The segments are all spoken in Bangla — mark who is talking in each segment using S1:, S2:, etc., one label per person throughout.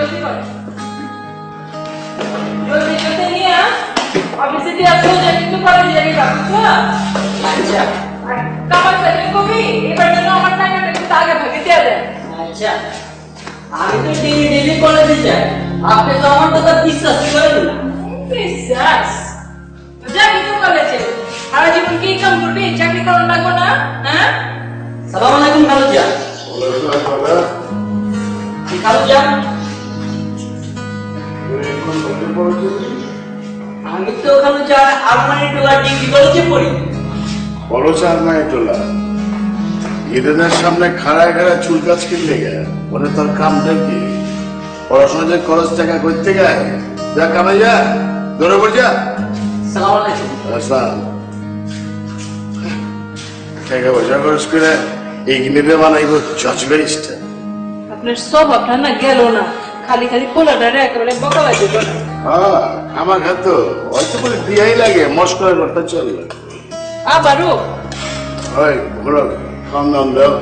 S1: জলদি কর জলদি জলদি নিয়ে অফিসে দিয়ে আসো যে কিন্তু পরে যাবি বুঝছো আচ্ছা কামাল সাহেব কবি এবার যেন আমার টাকাটা একটু আগে ভাগে দিয়ে দেন
S2: আচ্ছা আমি তো ডেলি কলেজে যাই আপনি তো আমার কথা বিশ্বাস করেন না
S1: বিশ্বাস যাবি তো কলেজে সারা জীবন কি কাম করবি চাকরি করার লাগবে না হ্যাঁ
S2: সালাম আলাইকুম খালুজা খালুজা আমি তো খালুজা আরমানি টোলা ডিগ্রি কলেজে পড়ি
S3: বড় আরমানি টোলা ইডেনের সামনে খাড়ায় খাড়ায় চুল গাছ কিনলে গে ওরে তোর কামটা কি পড়াশোনা যে খরচ টাকা করতে গায় যা কামাই যা ধরে পড় যা
S2: সালাম আলাইকুম
S3: আসসালাম টাকা পয়সা খরচ করে ইংলিশে বানাইব জজবেরিস্টা
S1: আপনার সব আপনার না গেল না খালি খালি পোলাটারে একেবারে বকালা দিব না
S3: হ্যাঁ আমার ঘর তো হয়তো বলে বিয়াই লাগে মস্করা করতে চলবে
S1: আবারও
S3: ওই বড় কম দাম দাও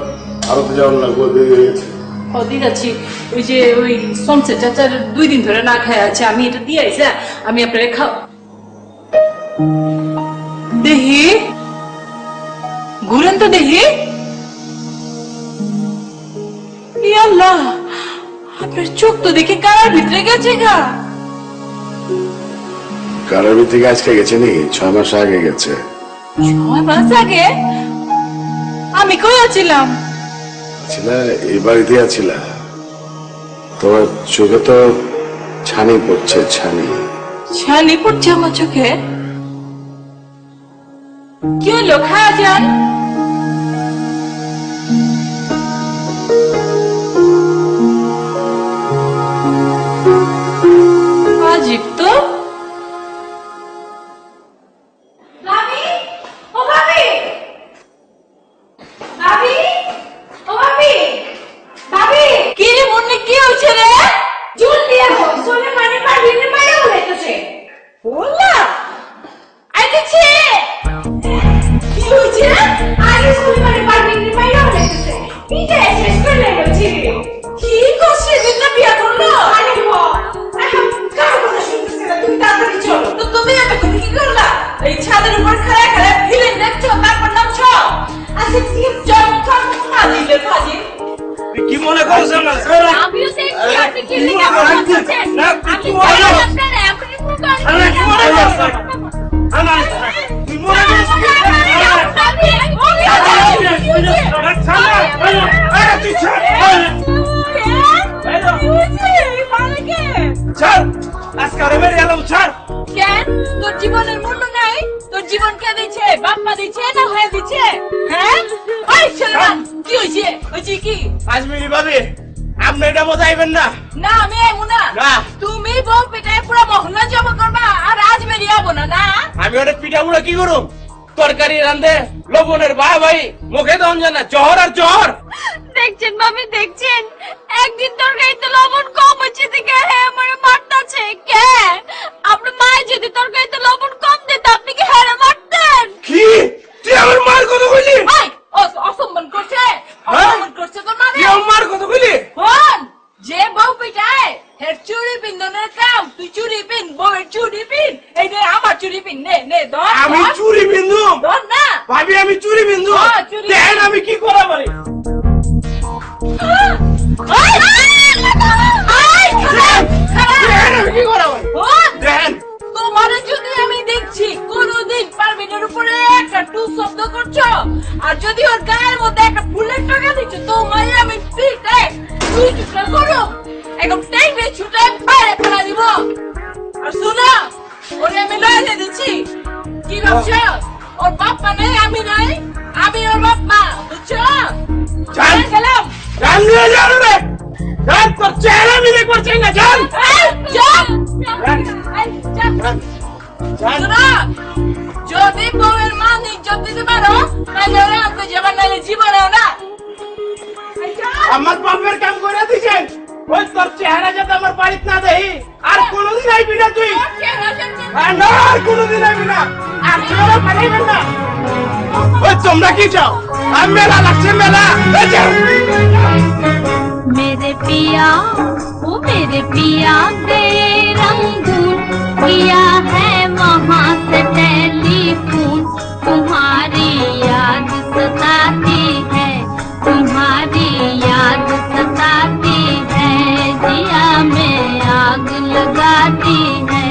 S3: আরো তো যাওয়ার লাগবে দিয়ে গেছে
S1: কদিন আছি ওই যে ওই সমসে চাচার 2 দিন ধরে না খায় আছে আমি এটা দিয়ে আইছি আমি আপনারে খাও দেহি ঘুরেন তো দেহি আল্লাহ আপনার চোখ তো দেখে কারার ভিতরে গেছে গা
S3: কারার ভিতরে আজকে গেছে নি 6 মাস আগে গেছে
S1: 6 মাস আগে আমি কই আছিলাম
S3: ছিলা এই বাড়িতে আছিলা তোমার চোখে তো ছানি পড়ছে ছানি
S1: ছানি পড়ছে আমার চোখে কি হলো খাওয়া যান আজিব তো ভাবি ও ভাবি ভাবি ও ভাবি ভাবি কি রে মনে কি হচ্ছে রে চুল দিয়ে বসলে মানে পারবিনে মাইরা বলাইতেছে বললা আইতেছে কি হচ্ছে আরে চুল মানে পারবিনে মাইরা বলাইতেছে পিঠে শেষ করে বলছি কি করছিস দিনা বিয়া করলো আরে বাবা এখন কার কথা শুনতেছিস তুমি তাড়াতাড়ি চলো তো তুমি আমাকে কি করলা এই ছাদের উপর খাড়া খাড়া ফিলিং দেখছো তারপর নামছো আচ্ছা ঠিক চল ফাজিলে ফাজিল
S4: কি মনে করছেন না
S1: আমিও সেই আপনি কি লেগে বলছেন
S4: না
S1: আপনি বলেন আপনারা আপনি কি করেন
S4: কি মনে করছেন আমার কি মনে করছেন
S1: তোর জীবনের মূল্য নাই তোর জীবন কে দিচ্ছে বাপ্পা দিচ্ছে না হয়ে দিচ্ছে হ্যাঁ ওই ছেলেরা কি হয়েছে হয়েছে কি
S4: আজমিরি ভাবি আপনি এটা বোঝাইবেন না
S1: না আমি আইবো না তুমি বউ পিটায় পুরো মহল্লা জমা করবা আর আজ বেরিয়ে যাবো না না
S4: আমি ওটা পিঠা মুড়া কি করুম তরকারি রান্ধে লবণের ভাই মুখে দম জানা জহর আর জহর
S5: দেখছেন মামি দেখছেন একদিন তরকারিতে লবণ কম হচ্ছে দিকে আমার মারতাছে কে আপনার মায়ের যদি তরকারিতে লবণ কম দিত আপনি কি হেরে মারতেন
S4: কি তুই আমার মার কথা কইলি
S1: অসম্মান করছে অসম্মান করছে তোর মানে
S4: তুই আমার মার কথা কইলি
S1: হন যে বউ পিটায় হের চুড়ি পিন্দনের কাম তুই চুড়ি পিন বউয়ের চুড়ি পিন এই নে আমার চুড়ি পিন নে নে ধর
S4: আমি চুরি বিন্দু
S1: ধর না
S4: ভাবি আমি চুরি বিন্দু দেন আমি কি করা পারি কি করা পারি দেন
S1: তোমার যদি আমি দেখছি কোনদিন পারমিনের উপরে একটা টু শব্দ করছো আর যদি ওর গায়ের মধ্যে একটা ফুলের টাকা দিচ্ছ তোমায় আমি পিটে তুই টুকরা করো একদম টেনে ছুটে বাইরে ফেলা দিব আর শোনো ওরে আমি লয়ে দিচ্ছি কি ভাবছো ওর বাপ মানে আমি নাই আমি ওর বাপ মা বুঝছো
S4: জান
S1: গেলাম
S4: জান নিয়ে যাও রে জান তোর চেহারা আমি দেখবার চাই না জান
S1: যদি বউয়ের মান ইজ্জত দিতে পারো তাহলে ওরা আমাকে যাবার নাহলে জীবনেও না
S4: আমার বাপের কাম করে দিছেন ওই তোর চেহারা যাতে আমার বাড়িতে না দেই আর কোনোদিন আইবি না তুই না আর কোনোদিন আইবি না আর চেহারা পাঠাইবেন না ওই তোমরা কি চাও আমি মেলা লাগছে মেলা
S5: मेरे पिया ओ मेरे मेरे पिया गए रंगून किया है वहाँ से टेलीफोन तुम्हारी याद सताती है तुम्हारी याद सताती है जिया में आग लगाती है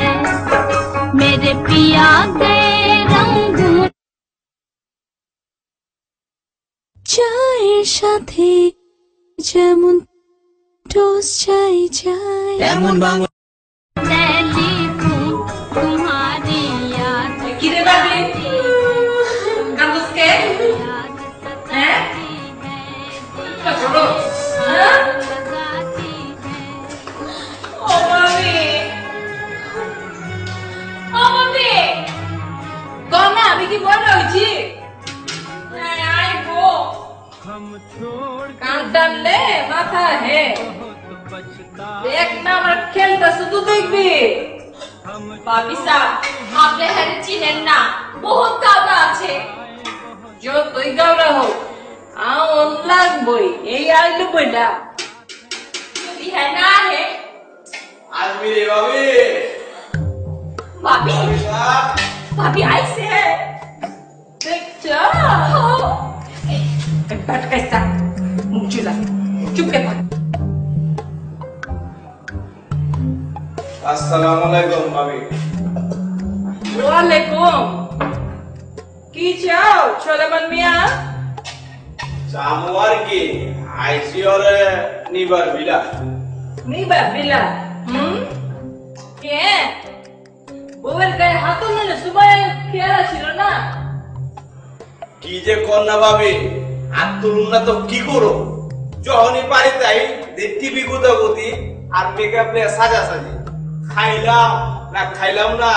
S5: मेरे पिया गए रंगून চায়ের সাথে যেমন টোস চাই চাই
S2: এমন বাংলা
S5: টেলিফোন তোমারি याद
S1: কি রে বাবি কান্দুসকে হ্যাঁ চলো ও মামি কনা আমি কি বড় হইছি আই গো কান্দালে মাথা হে দেখ না আমরা খেলতা শুধু দেখবি ভাবি সাহেব আপনি হেরে চিনেন না বহুত গাওয়া আছে যতই গাওয়া হোক আউন লাগবই এই আইলো বইলা যদি হ্যাঁ না হে
S4: আসবি রে ভাবি
S1: ভাবি ভাবি আইছে দেখছো Batkaysa, mucila, চুপকে থাক।
S4: আসসালামু আলাইকুম ভাবি।
S1: ওয়ালাইকুম। কি চাও সোলেমান মিয়া?
S4: চামু আর কি আইসি ওরে নিবার বিলা।
S1: নিবার বিলা? কে? বউয়ের গায়ে হাত তুললে সুবাই খেয়াল ছিল না?
S4: কি যে কন্যা ভাবি আর তুলুন না তো কি করো যখনই পারি তাই টিভি গুদাগুদি আর মেকআপ নিয়ে সাজাসাজি খাইলাম না খাইলাম না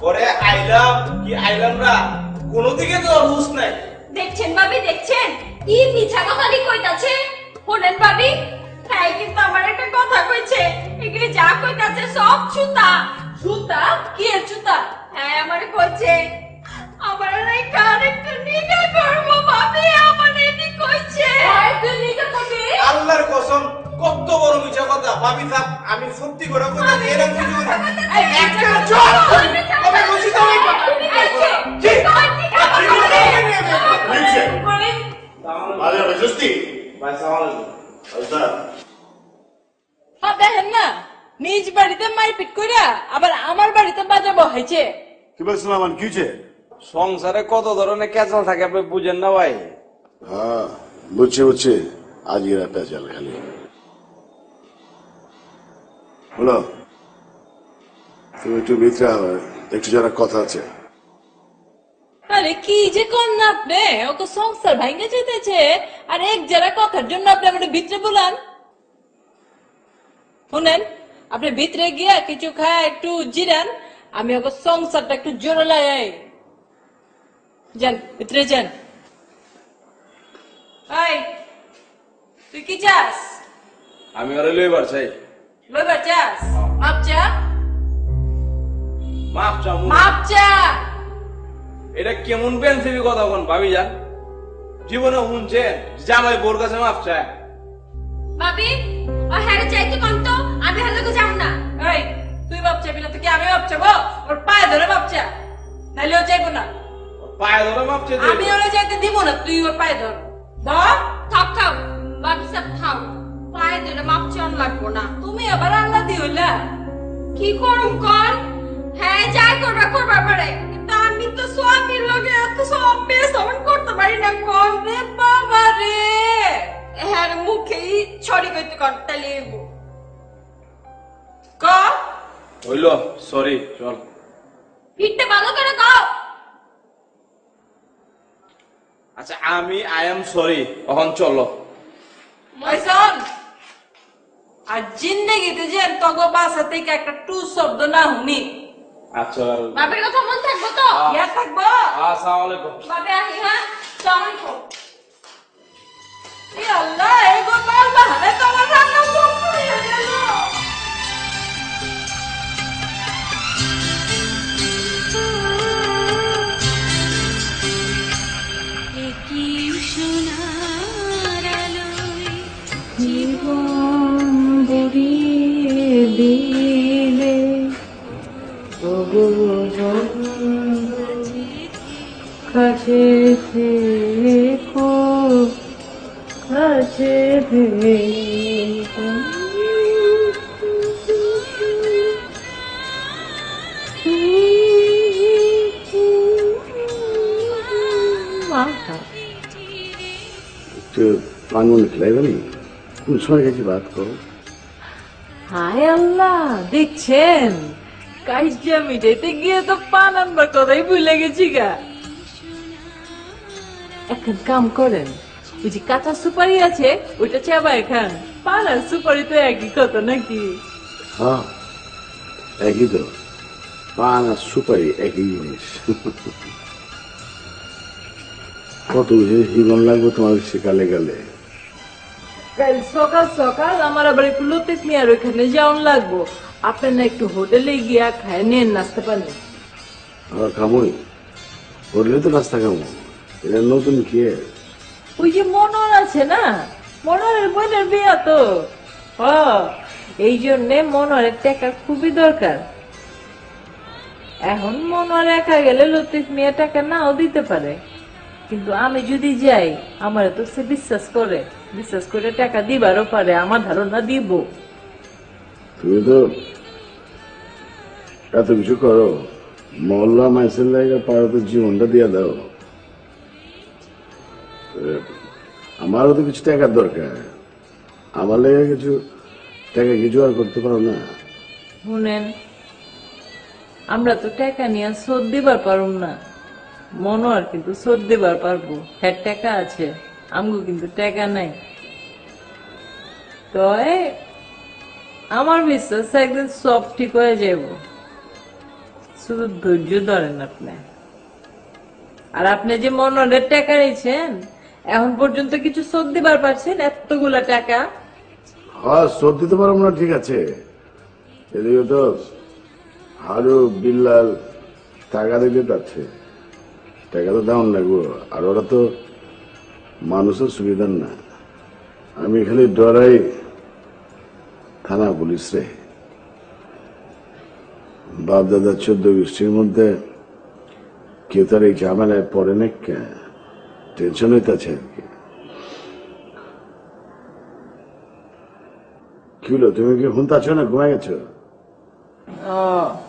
S4: পরে আইলাম কি আইলাম না কোনো দিকে তো হুঁশ নাই
S5: দেখছেন ভাবি দেখছেন কি মিছা কথালি কইতাছে শুনেন ভাবি হ্যাঁ কিন্তু আমার একটা কথা কইছে এগুলি যা কইতাছে সব ছুতা
S1: সুতা? কি এর সুতা?
S5: হ্যাঁ আমারে কইছে আমার এই ক্যারেক্টার নিয়ে করবো ভাবি আমার এটি কইছে
S1: তুই নিতে পারবি?
S4: আল্লাহর কসম কত বড় মিছা কথা ভাবি থাক আমি সত্যি করে কইতা এরকম কিছু না এই একটা চল কবে কইছি তো
S3: আরে জস্তি
S4: ভাই সালাম
S1: দেখেন না নিজ বাড়িতে মারপিট কইরা আবার আমার বাড়িতে বাজা বহাইছে।
S3: কি বলছ সুলেমান কি হয়েছে?
S4: সংসারে কত ধরনের ক্যাচাল থাকে আপনি বুঝেন না ভাই
S3: হ্যাঁ বুঝছি আজকের একটা চাল খালি বলো তুমি একটু ভিতরে হবে একটু যারা কথা আছে।
S1: আরে কি যে কোন না আপনি ওকে সংসার ভাঙে যেতেছে আর এক যারা কথার জন্য আপনি আমাদের ভিতরে বলান। শুনেন আপনি ভিতরে গিয়া কিছু খায় একটু জিরান আমি ওকে সংসারটা একটু জোরে লাই যান ভিতরে যান। এই তুই কি চাস?
S4: আমি ওরে লইবার চাই
S1: লইবার চাস? মাপ চা
S4: মাপ চামু
S1: মাপ চা।
S4: এটা কেমন বেনসিবি কথা কোন ভাবি যান জীবনে শুনছে জামাই বোর কাছে মাপ চায়
S5: ভাবি ও হ্যারে চাইতে কোন তো আমি হলে কো যাব না
S1: এই তুই বাপ চাবি না তো কি আমি বাপ চাবো? ওর পায়ে ধরে বাপ চা নাহলে ও চাইবো না।
S4: পায়ে ধরে মাপ চেয়ে
S1: আমি ওরে যাইতে দিব না তুই ওর পায়ে ধর ধর।
S5: থাক থাক ভাবি সব থাক পায়ে ধরে মাপ চান লাগবো না
S1: তুমি আবার আল্লাহ দিওলা
S5: কি করুম কোন হ্যাঁ যাই করবা করবা পারে কিন্তু আমি তো স্বামীর লগে এত সব বেসমন করতে পারি না কোন
S1: রে বাবা রে।
S5: হ্যাঁ মুখেই ছড়ি কইতে কর তাহলে
S1: ক
S4: হইল সরি চল
S5: পিঠটা ভালো করে কও
S4: আচ্ছা আমি আই এম সরি এখন চলো
S1: ময়সন আর জিন্দেগিতে যে তগো বাসা থেকে একটা টু শব্দ না শুনি
S4: আচ্ছা
S5: বাপের কথা মন থাকবো তো
S1: ইয়া থাকবো।
S4: আসসালামু আলাইকুম
S5: বাবে আহি হ্যাঁ চল
S1: ই আল্লাহ এগো মাল বাহানে তো আমার রান্না সব পুড়িয়ে গেল।
S5: কি সোনার আলোয় জীবন গড়িয়ে
S1: দিলে ওগো বন্ধু কাছে থেকো কাছে থেকো
S3: একটু পানমন খেলাইবেনি কোন সময় গেছি বাদ করো
S1: হায় আল্লাহ দেখছেন কাইজা মিটাইতে গিয়ে তো পান আনবার কথাই ভুলে গেছি গা এখন কাম করেন ওই যে কাঁচা সুপারি আছে ওইটা চাবায় খান পান আর সুপারি তো একই কথা নাকি
S3: হ্যাঁ একই তো পান আর সুপারি একই জিনিস কত জীবন লাগবে তোমার সেকালে গেলে
S1: কাল সকাল সকাল আমার আবার একটু লতিফ মিয়ার ওইখানে যাওয়ান লাগবো আপনার না একটু হোটেলে গিয়া খায় নিয়ে নাচতে পারেন
S3: আবার খামোই হোটেলে তো নাস্তা খামো এটা নতুন কি
S1: ওই যে মনোর আছে না মনোরের বোনের বিয়া তো এই জন্যে মনোরের টাকা খুবই দরকার এখন মনোর একা গেলে লতিফ মিয়া টাকা নাও দিতে পারে কিন্তু আমি যদি যাই আমার তো সে বিশ্বাস করে টাকা দিবারও পারে আমার ধারণা দিব
S3: তুমি তো এত কিছু করো মহল্লা মাইসের লাগে পারো তো জীবনটা দিয়ে দাও আমারও তো কিছু টাকার দরকার আমার লেগে কিছু টাকা কিছু আর করতে পারো না
S1: শুনেন আমরা তো টাকা নিয়ে শোধ দিবার পারুম না মনোয়ার কিন্তু শোধ দিবার পারবো হ্যাঁ টাকা আছে আমগো কিন্তু টাকা নাই তো আমার বিশ্বাস একদিন সব ঠিক হয়ে যাব শুধু ধৈর্য ধরেন আপনি আর আপনি যে মনোয়ারের টাকা নিয়েছেন এখন পর্যন্ত কিছু শোধ দিবার পারছেন এতগুলা টাকা
S3: হ্যাঁ শোধ দিতে পারবো না ঠিক আছে এদিকে তো হারু বিল্লাল টাকা দিতে পারছে টাকা তো দাম লাগবো আর ওরা তো মানুষের সুবিধার না আমি খালি ডরাই থানা পুলিশ রে বাপ দাদা 14 গোষ্ঠীর মধ্যে কেউ তার এই ঝামেলায় পড়ে না টেনশন হইতেছে আর কি হলো তুমি কি শুনতেছ না ঘুমাই গেছো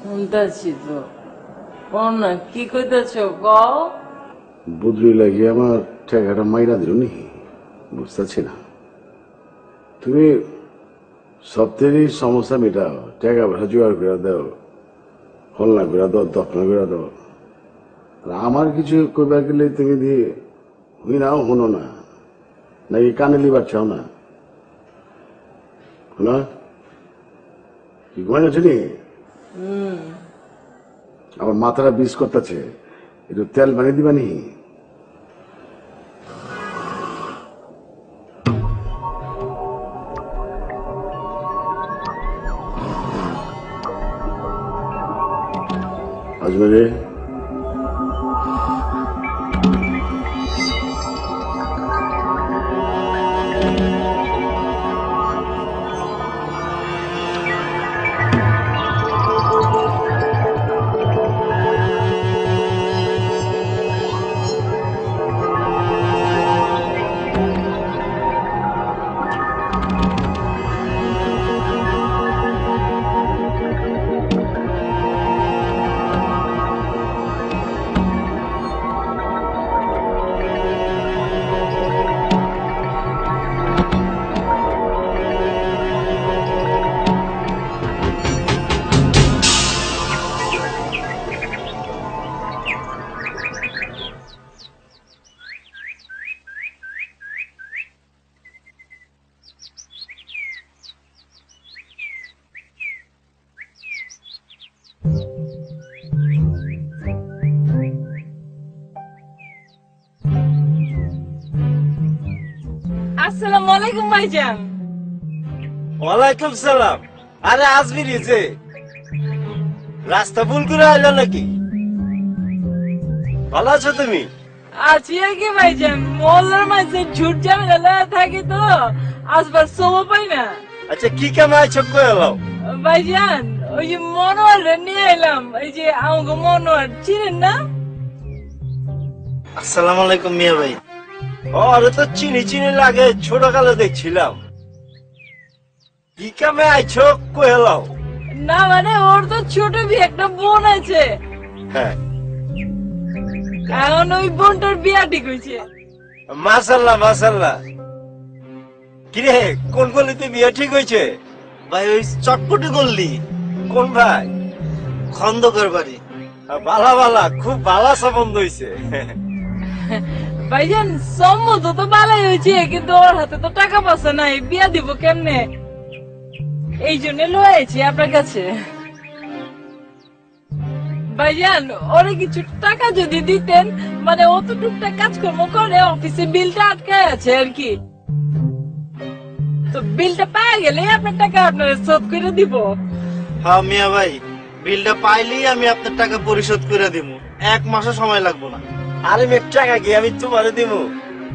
S1: শুনতেছি তো না কি কইতেছ গ
S3: বুদ্রি লাগিয়ে আমার টাকাটা মাইরা দিল নি বুঝতেছি না তুমি সপ্তাহেরই সমস্যা মেটাও টাকা পয়সা জোগাড় করে দাও হলনা করে দাও দফনা করে দাও আর আমার কিছু কইবার গেলে তুমি দিয়ে হুই নাও শুনো না নাকি কানে লিবার চাও না শুনো কি ঘুমাই গেছো নি আমার মাথাটা বিষ করতেছে একটু তেল বানিয়ে দিবানি আজমেরে
S1: আসসালামু আলাইকুম ভাইজান
S4: ওয়ালাইকুম সালাম আরে আজমির যে রাস্তা ভুল করে আইলো নাকি ভালো আছো তুমি
S1: আছি আর কি ভাইজান মোল্লার মাঝে ঝুট ঝামেলা লাগা থাকে তো আসবার সময় পাই না
S4: আচ্ছা কি কামে আইছো কই এলো?
S1: ভাইজান ওই যে মনোয়ার নিয়ে এলাম, এই যে আমাকে মনোয়ার চিনেন না?
S4: আসসালামু আলাইকুম মিয়া ভাই। আরে তো চিনি চিনি লাগে, ছোট কালে দেখছিলাম। কি কামে আইছো কই এলো?
S1: না মানে ওর তো ছোট একটা বোন আছে,
S4: হ্যাঁ
S1: এখন ওই বোনটার বিয়া ঠিক হয়েছে।
S4: মাশাআল্লাহ মাশাআল্লাহ। কিরে কোন গলিতে বিয়ে ঠিক হয়েছে?
S6: ভাই ওই চটপটি গল্লি।
S4: কোন ভাই?
S6: খন্দকার বাড়ি।
S4: বালা বালা, খুব বালা সম্বন্ধ হয়েছে।
S1: ভাইজান সম্মত তো ভালোই হয়েছে, কিন্তু ওর হাতে তো টাকা পয়সা নাই, বিয়া দিব কেমনে? এই জন্য লয়েছি আপনার কাছে। ভাইজান ওরে কিছু টাকা যদি দিতেন, মানে ও তো টুকটাক কাজকর্ম করে, অফিসে বিলটা আটকায় আছে আর কি, তো বিলটা পাওয়া গেলে আপনার টাকা আপনার শোধ করে দিব।
S6: হ্যাঁ মিয়া ভাই, বিলটা পাইলেই আমি আপনার টাকা পরিশোধ করে দিব, 1 মাসও সময় লাগবে না।
S4: আরে মেয়ে টাকা কি আমি তোমারে দিব?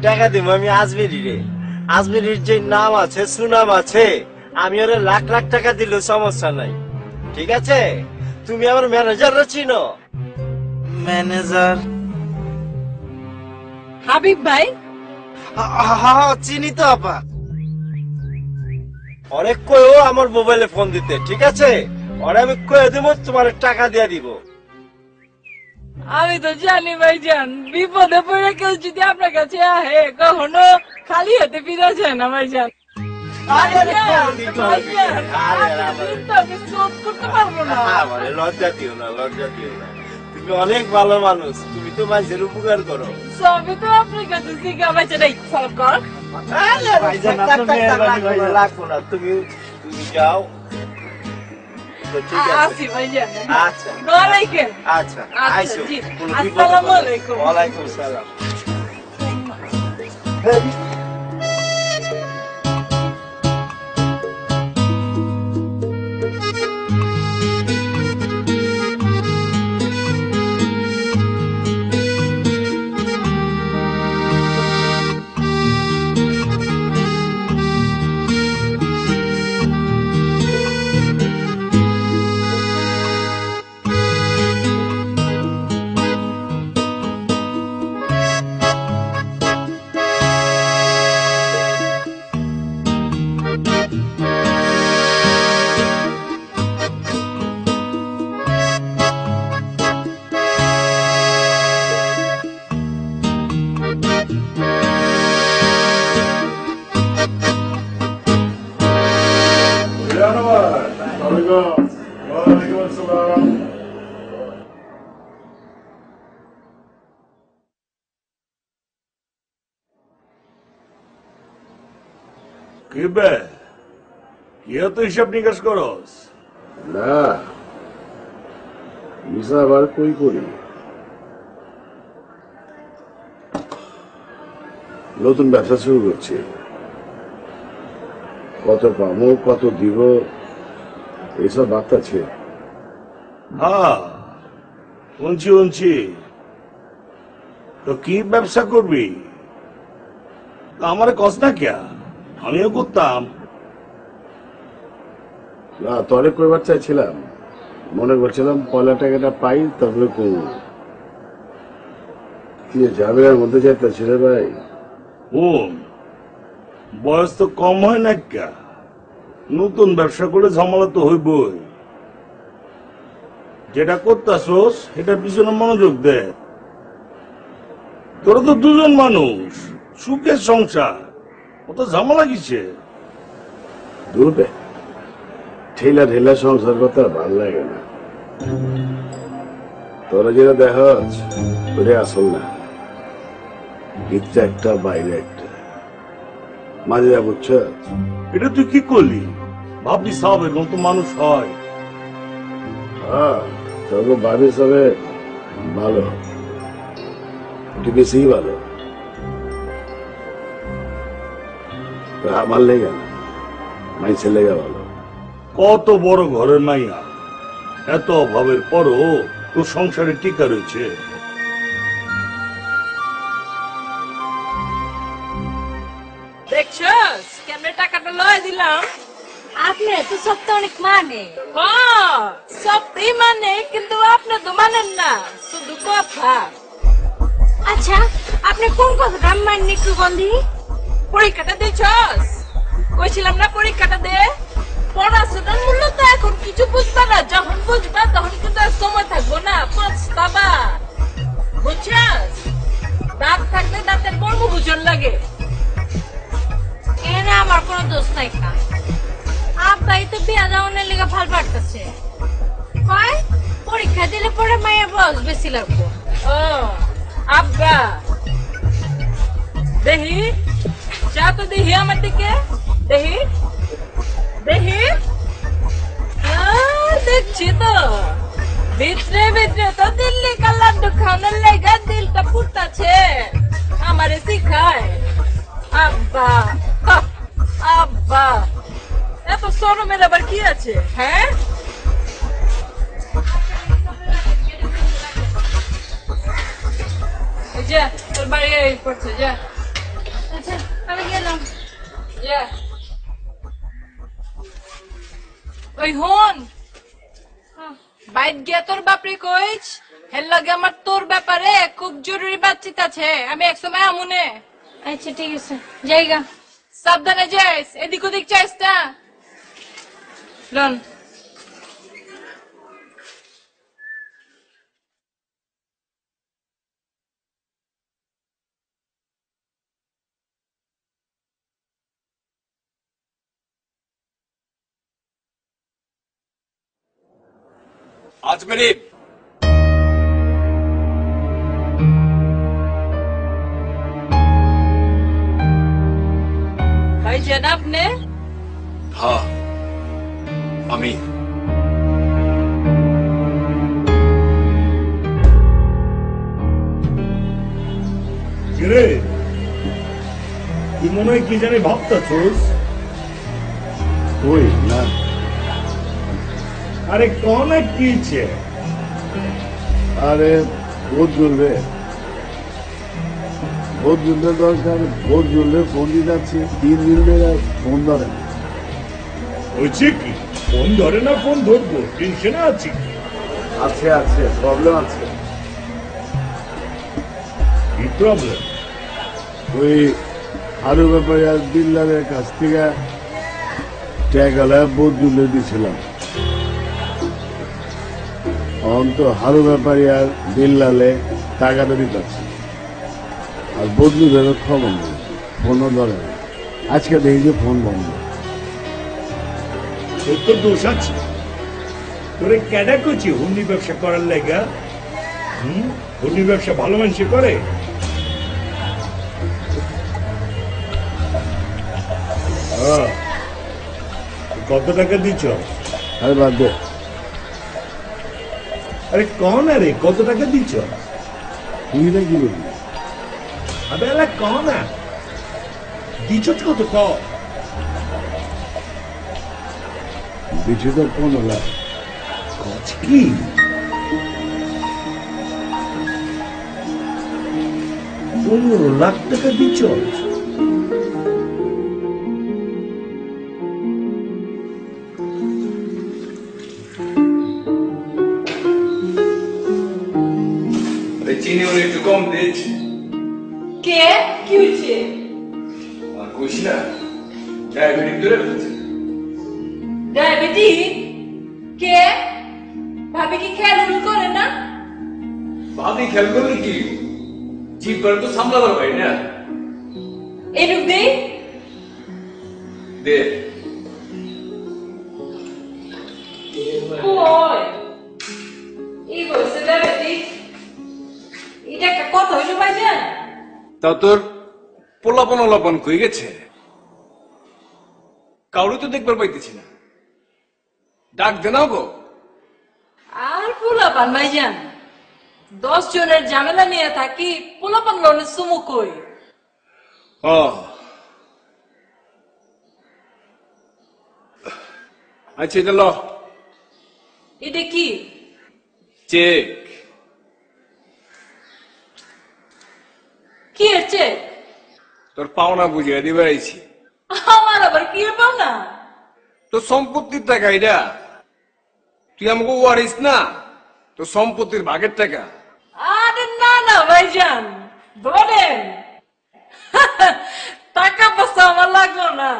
S4: টাকা দিব আমি আজমেরি রে। আজমেরির যে নাম আছে সুনাম আছে, আমি ওরে লাখ লাখ টাকা দিলেও সমস্যা নাই। ঠিক আছে? তুমি আমার ম্যানেজাররা চিনো?
S6: ম্যানেজার?
S1: হাবিব ভাই।
S6: হ্যাঁ চিনি তো আপা।
S4: অনেক কয়েও আমার মোবাইলে ফোন দিতে, ঠিক আছে? ওরে আমি কয়ে দিব, তোমার টাকা দিয়ে দিব।
S1: আমি তো জানি ভাইজান, বিপদে পড়ে কেউ যদি আপনার কাছে আহে কখনো খালি হাতে ফিরে যায় না ভাইজান। ভাইজান, আপনার ঋণ তো আমি শোধ করতে পারবো না।
S4: আমারে লজ্জা দিও না, লজ্জা দিও না। তুমি অনেক ভালো মানুষ, তুমি তো মানুষের উপকার করো।
S1: সবই তো আপনার কাছে শিখা ভাইজান। এই সলভ কর।
S4: ভাইজান, আপনার মেহরবানি ভাইজান, লাগবো না। তুমি যাও। তো ঠিক আছে।
S1: আসি ভাইজান।
S4: আচ্ছা
S1: দোয়া রাখেন।
S4: আচ্ছা,
S1: আচ্ছা,
S4: আইসো।
S1: জি।
S4: কোনো বিপদ
S1: আসসালামু
S4: হবে না।
S1: আলাইকুম।
S4: ওয়ালাইকুম সালাম।
S3: ওয়ালাইকুম আসসালাম।
S7: কি বে কি তো হিসাব নিকাশ করস?
S3: না ভিসা আবার কই করি, নতুন ব্যবসা শুরু করছি। কত পাবো কত দিব এইসব বার্তা আছে।
S7: হ্যাঁ শুনছি শুনছি। তো কি ব্যবসা করবি? আমার কস না কে, আমিও করতাম।
S3: না তরে কইবার চাইছিলাম, মনে করছিলাম পয়লা টাকাটা পাই তারপরে করবো। কি ঝামেলার মধ্যে যাইতেছি রে ভাই।
S7: বোন বয়স তো কম হয় না কে, নতুন ব্যবসা করে ঝামেলা তো হইবই। যেটা করতেছস সেটার পিছনে মনোযোগ দে। তোরা তো দুজন মানুষ, সুখের সংসার, অত ঝামেলা কিসে?
S3: দূরবে ঠেলা ঠেলা সংসার করতে আর ভালো লাগে না। তোরা যেটা দেখাস ওটা আসল না, ভিতরে একটা বাইরে একটা, মাঝে যা বুঝছ।
S7: এটা তুই কি করলি? ভাবলি সব এরকম তো মানুষ হয়?
S3: হ্যাঁ তবে ভাবি সবে ভালো, একটু বেশি ভালো। আমার লেগে না, মাইসের লেগে ভালো।
S7: কত বড় ঘরের মাইয়া, এত অভাবের পরও তোর সংসারে টিকা রয়েছে।
S1: দেখছস কেমনে টাকাটা লয় দিলাম,
S5: আপনি তো সপ্তাহ অনেক মানে।
S1: সবই মানে, কিন্তু আপনি তো মানেন না, শুধু কথা।
S5: আচ্ছা, আপনি কোন কথাটা মানেন একটু গন্ধি?
S1: পরীক্ষাটা দিছস? কইছিলাম না পরীক্ষাটা দে। পড়াশোনার মূল্য তো এখন কিছু বুঝবা না, যখন বুঝবা তখন কিন্তু আর সময় থাকবো না, পস্তাবা। বুঝছস? দাঁত থাকলে দাঁতের কর্ম বুঝন লাগে।
S5: এখানে আমার কোনো দোষ নাই না। আব্বাই তো বিয়া দেওয়ানের লেগে ভাল পারতেছে। কয় পরীক্ষা দিলে পরে মায়ের বয়স বেশি লাগবো।
S1: ও আব্বা, দেখি যা তো দেখি আমার দিকে, দেখি দেখি। দেখছি তো ভিতরে ভিতরে তো দিল্লি কা লাড্ডু খাওয়ানোর লেগে দিলটা ফুটতাছে, আমারে শিখায়। আব্বা আব্বা, এত শরমের আবার কি আছে? হ্যাঁ, যা তোর বাড়ি পড়ছে, যা।
S5: আচ্ছা আমি গেলাম।
S1: যা। ওই হন, বাইট গিয়া তোর বাপরে কইছ হেল লাগে আমার তোর ব্যাপারে খুব জরুরি বাতচিত আছে, আমি একসময় আমুনে।
S5: আচ্ছা ঠিক আছে, জায়গা
S1: সাবধানে যাইস, এদিক ওদিক চাইস না। লন।
S4: আজমেরি
S1: ভাইজান আপনি?
S4: হ্যাঁ আমি।
S7: কিরে তুই মনে হয় কি জানি ভাবতাছোস?
S3: ওই না,
S7: আরে কোন কি ইচ্ছে?
S3: আরে ভোট জ্বলবে, ভোট জ্বলতে দরকার। ভোট জ্বললে ফোন দিতে যাচ্ছি, 3 দিন ধরে ফোন ধরে না।
S7: হয়েছে কি? ফোন ধরে না, ফোন ধরবো, টেনশনে আছি।
S3: আছে আছে, প্রবলেম আছে।
S7: কি প্রবলেম?
S3: ওই আরো ব্যাপারে আর বিল্লালের কাছ থেকে টাকালা ভোট জ্বলে দিয়েছিলাম। অন্ত হারু ব্যাপারী আর বিল্লালে টাকাটা দিতেছে, আর বদলু ধরে খবর নেই, ফোনও ধরে না। আজকে দেখি যে ফোন বন্ধ।
S7: তোর তো দোষ আছে। তোরে কেডা করছি হুন্ডি ব্যবসা করার লেগা? হুন্ডি ব্যবসা ভালো মানুষে করে? কত টাকা দিচ্ছ?
S3: আরে বাদ দে,
S7: আরে কন, আরে কত টাকা দিচ্ছ?
S3: তুই না কি বলবি?
S7: আবে এলা কন না, দিচ্ছ কত? ক
S3: দিচ্ছি তো 15 লাখ।
S7: কচ কি? 15 লাখ টাকা দিচ্ছ?
S4: চিনি ওর একটু কম দিয়েছি।
S1: কে কি হয়েছে?
S4: আর কইস না, ডায়াবেটিক ধরে ফেলছে।
S1: ডায়াবেটিক? কে? ভাবি কি খেয়াল করে না?
S4: ভাবি খেয়াল করলে কি, জিভ করে তো সামলাবার ভাই না।
S1: এরূপ দেই
S4: দে
S1: কই এই বয়সে ডায়াবেটিক, এটা একটা কথা হইলো ভাইজান?
S4: তা তোর পোলাপন কই গেছে? কাউরে তো দেখবার পাইতেছি না, ডাক দে নাও গো।
S1: আর পোলাপান ভাইজান, 10 জনের ঝামেলা নিয়ে থাকি, পোলাপান লোনে সুমু কই?
S4: আচ্ছা এটা ল,
S1: এটা কি?
S4: চেক।
S1: কি হচ্ছে?
S4: তোর পাওনা বুঝিয়ে দিবে আইছি।
S1: আমার আবার কি পাও না?
S4: তো সম্পত্তির টাকা এটা, তুই আমাকে ওয়ারিস না, তো সম্পত্তির ভাগের টাকা।
S1: আরে না না ভাইজান, ধরেন। টাকা পয়সা আমার লাগলো না,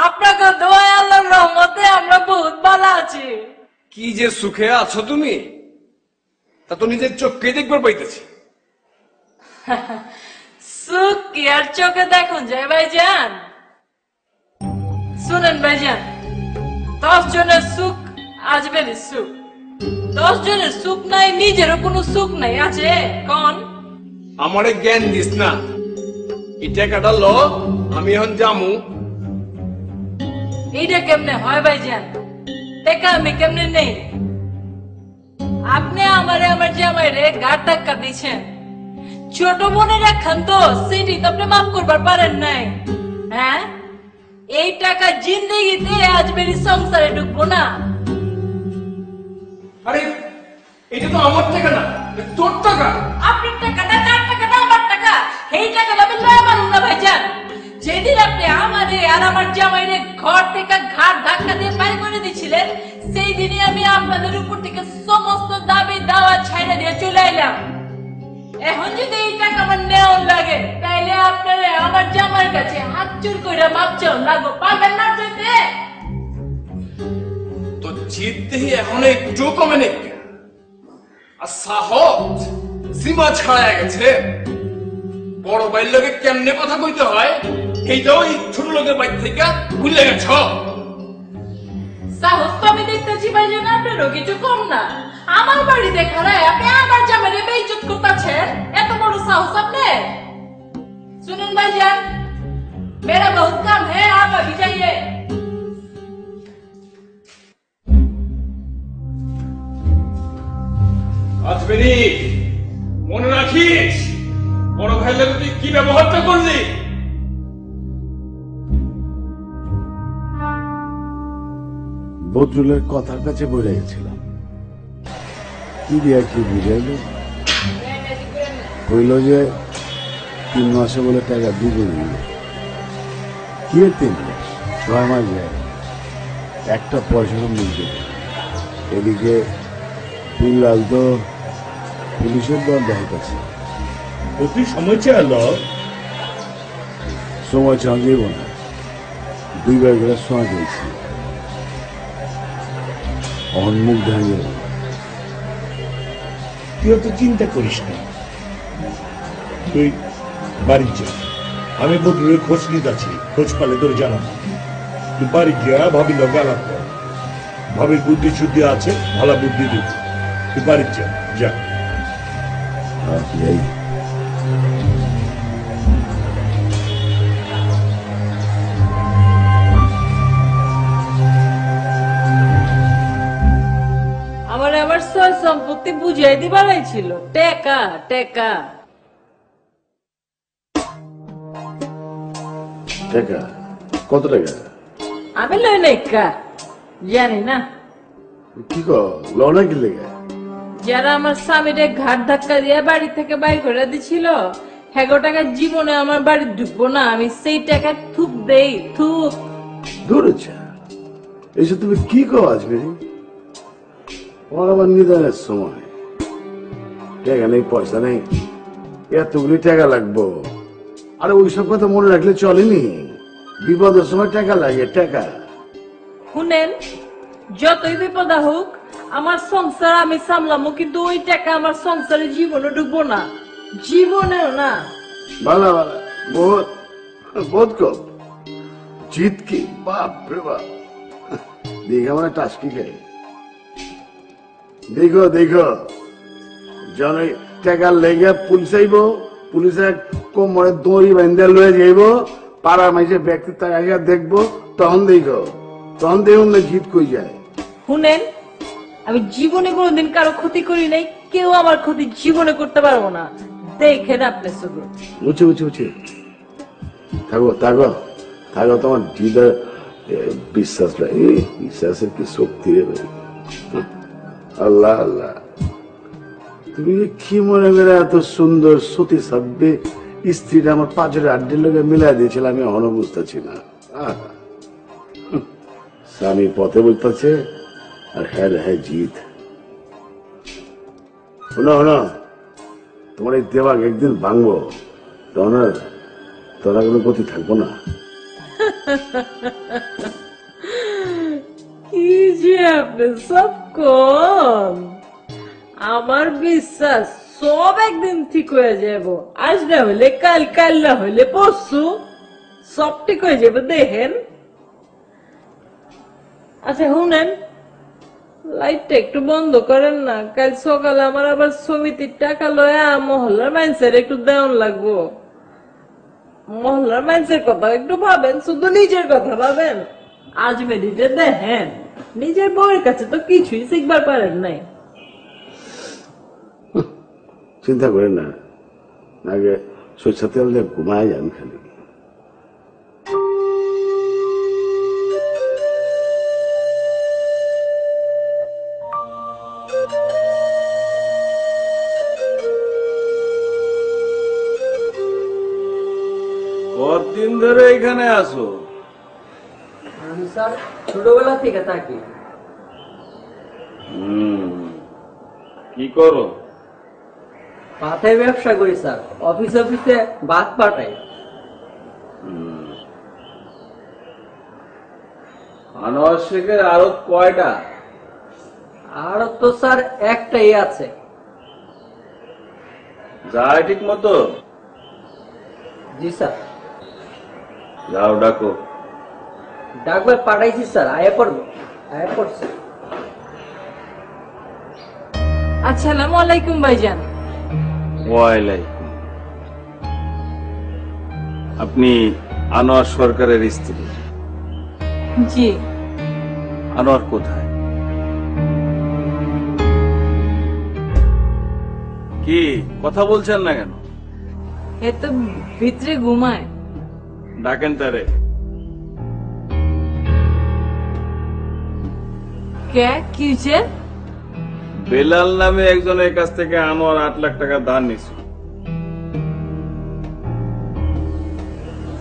S1: আপনাকে দোয়া আল্লাহর রহমতে আমরা বহুত ভালো আছি।
S4: কি যে সুখে আছো তুমি, তা তো নিজের চোখকে দেখবার পাইতেছি।
S1: সুখ কি আর চোখে দেখুন যায় ভাইজান? শুনেন ভাইজান, 10 জনের সুখ আসবেন সুখ, 10 জনের সুখ নাই, নিজেরও কোনো সুখ নাই, আছে কোন?
S4: আমারে জ্ঞান দিস না, এই টাকাটা ল, আমি এখন জামু।
S1: এইটা কেমনে হয় ভাইজান? টাকা আমি কেমনে নেই? আপনি আমারে আমার জামাইরে ঘাট ধাক্কা দিচ্ছেন, ছোট বোনের রাখান তো সেটি তো আপনি মাফ করবার পারেন নাই। হ্যাঁ, এই টাকা জিন্দেগিতে আজ বেরি সংসারে ঢুকবো না।
S4: আরে এটা তো আমার টাকা না, এটা তোর টাকা।
S1: আপনার টাকাটা, তার টাকাটা আমার টাকা, এই টাকাটা আমি লয়া পারুন না ভাইজান। যেদিন আপনি আমারে আর আমার জামাইরে ঘর থেকে ঘাট ধাক্কা দিয়ে বাইর করে দিয়েছিলেন, সেই দিনই আমি আপনাদের উপর থেকে সমস্ত দাবি দাওয়া ছাইড়া দিয়ে চলে এলাম। এখন যদি এই টাকা আমার নেওয়ার লাগে, তাইলে আপনারা আমার জামাইয়ের কাছে হাত জোর করে মাপ চাও লাগবো, পারবেন না যেতে?
S4: তো জিদ দেহি এখন একটু কমে নেই, আর সাহস সীমা ছাড়ায় গেছে। বড় ভাইয়ের লোকে কেমনে কথা কইতে হয়, এইটাও এই ছোট লোকের বাইর থেকে ভুলে গেছ।
S1: সাহস তো আমি দেখতেছি ভাইজান, আপনারও কিছু কম না। আমার বাড়িতে খারায় আপনি আমার জামাইরে বেইজ্জত করতেছেন, এত বড় সাহস আপনি? শুনুন ভাইজান, मेरा बहुत काम है, आप अभी जाइए।
S4: আজমেরি, মনে রাখিস বড় ভাইয়ের লোকে তুই কি ব্যবহারটা করলি।
S3: বদরুলের কথার কাছে বলে গেছিলাম, কি দিয়া কি বুঝাইল, হইল যে 3 মাসে বলে টাকা দ্বিগুণ নিল। কি 3 মাস, 6 মাস যায়, একটা পয়সারও মুখ দেবে। এদিকে পিল্লাল তো পুলিশের দল দেখাচ্ছে।
S7: তুই সময় চাইল,
S3: সময় চাল দিব না, 2 বার করে সময় দিয়েছি, মুখ ঢাঙ্গে।
S7: তুই অত চিন্তা করিস না, তুই বাড়ি যা, আমি বদরুলের খোঁজ নিতে আছি, খোঁজ পালে তোর জানাবো। তুই বাড়ি যা, ভাবি লগে আলাপ কর, ভাবির বুদ্ধি শুদ্ধি আছে, ভালো বুদ্ধি দিব। তুই বাড়ি যা, যা।
S3: এই
S1: আমার আমার সয় সম্পত্তি বুঝাই দিবারই ছিল, টাকা টাকা।
S3: টাকা কত টাকা?
S1: আমি লই নাই কা, জানি না।
S3: কি লড়া কি লেগে?
S1: যারা আমার স্বামীরে ঘাট ধাক্কা দিয়ে বাড়ি থেকে বাইর করে দিছিল, 1,000 টাকা জীবনে আমার বাড়ি ঢুকবো না, আমি সেই টাকা থুক দেই, থুক।
S3: ধরেছে এইসব তুমি কি কো আজমেরি? আমার আবার নিদানের সময়, টাকা নেই, পয়সা নেই, এতগুলি টাকা লাগবো। আরে ওইসব কথা মনে রাখলে চলেনি, বিপদের সময় টাকা লাগে, টাকা।
S1: শুনেন, যতই বিপদ হোক আমার সংসার আমি সামলামো, কিন্তু ওই টাকা আমার সংসারে জীবনে ঢুকবো না, জীবনেও না।
S3: ভালো ভালো, বহুত বহুত কম জিত কি, বাপ রে বাপ। দেখো মানে টাস্কি খাই, দেখো দেখো জন টাকা লেগে পুলিশ আইব, পুলিশে কোমরে দড়ি বেঁধে লয়ে যাইব, পাড়ার মাঝে ব্যক্তি টাকা দেখবো, তখন দেখো, তখন দেখুন না জিত কই যায়।
S1: শুনেন, আমি জীবনে কোনোদিন কারো ক্ষতি করি নাই, কেউ আমার ক্ষতি জীবনে করতে পারবো না, দেখেন আপনি শুধু।
S3: বুঝছি বুঝছি বুঝছি, থাকো থাকো থাকো, তোমার হৃদয় বিশ্বাস লাগে, বিশ্বাসের কি শক্তি রে ভাই। আল্লাহ আল্লাহ, তুমি কি মনে করে এত সুন্দর সতী সাব্যে স্ত্রীটা আমার পাঁচের আড্ডির লোকে মিলাই দিয়েছিল, আমি এখনো বুঝতেছি না। স্বামী পথে বলতেছে আর হ্যাঁ হ্যাঁ জিত। শোনো শোনো, তোমার এই দেবাগ একদিন ভাঙবো, তখন আর তোরা কোনো গতি থাকবো না।
S1: কি যে আপনি সব কম, আমার বিশ্বাস সব একদিন ঠিক হয়ে যাব। আজ না হইলে কাল, কাল না হইলে পরশু সব ঠিক হয়ে যাবে, দেখেন। আচ্ছা শুনেন, লাইটটা একটু বন্ধ করেন না, কাল সকালে আমার আবার সমিতির টাকা লয়া মহল্লার মানুষের একটু দেওয়ান লাগবো। মহল্লার মানুষের কথা একটু ভাবেন, শুধু নিজের কথা ভাবেন। আজ মেডিটে দেখেন, নিজের বউয়ের কাছে তো কিছুই শিখবার পারেন নাই।
S3: চিন্তা করেন না, আগে সরষের তেল দিয়ে ঘুমায় যান খালি।
S8: কতদিন ধরে এখানে আসো?
S2: আমি স্যার ছোটবেলা থেকে থাকি।
S8: কি করো?
S2: পাঠাই ব্যবসা করি স্যার, অফিসে অফিসে ভাত পাঠাই।
S8: আনোয়ার শেখের আরো কয়টা?
S2: আর তো স্যার একটাই আছে।
S8: যায় ঠিক মতো?
S2: জি স্যার।
S8: যাও ডাকো।
S2: ডাকবার পাঠাইছি স্যার, আয়া পড়বো, আয়া পড়ছে।
S1: আসসালামু আলাইকুম ভাইজান।
S8: ওয়ালাইকুম। আপনি আনোয়ার সরকারের স্ত্রী?
S1: জি।
S8: আনোয়ার কোথায়? কি কথা বলছেন না কেন?
S1: এ তো ভিতরে ঘুমায়।
S8: ডাকেন তারে।
S1: কে কি হয়েছে?
S8: বেলাল নামে একজনের কাছ থেকে আনোয়ার 8 লাখ টাকা ধার নিছিল,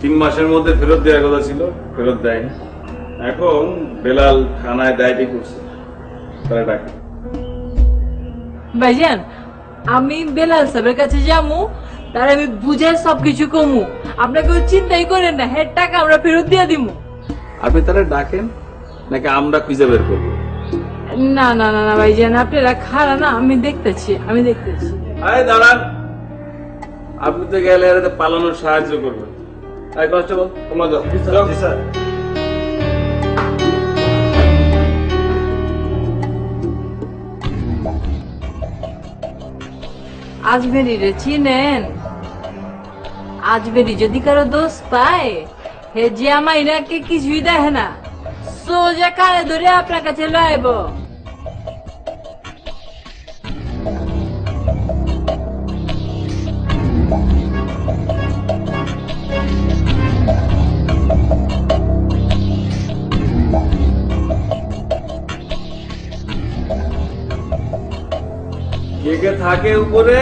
S8: 3 মাসের মধ্যে ফেরত দেওয়ার কথা ছিল, ফেরত দেয়নি। এখন বেলাল থানায় দায়টি করছে, তারা ডাকে।
S1: ভাইজান, আমি বেলাল সাহেবের কাছে যাবো, তার আমি বুঝে সবকিছু কমু। আপনাকে চিন্তাই করেন না, হের টাকা আমরা ফেরত দিয়ে দিব।
S8: আপনি তারা ডাকেন নাকি আমরা খুঁজে বের করবো?
S1: না না না না ভাইজান, আপনারা খারা না, আমি দেখতেছি, আমি দেখতেছি।
S8: আরে দাঁড়ান, আপনি তো গেলে এর পালানোর সাহায্য করবেন। এই কনস্টেবল, তোমরা যাও।
S6: জি স্যার।
S1: আজবেরি রে চিনেন? আজবেরি যদি কারো দোষ পায়, হে যে আমার ইনাকে কিছুই দেখে না, সোজা কানে ধরে আপনার কাছে লাইব।
S8: কে কে থাকে উপরে?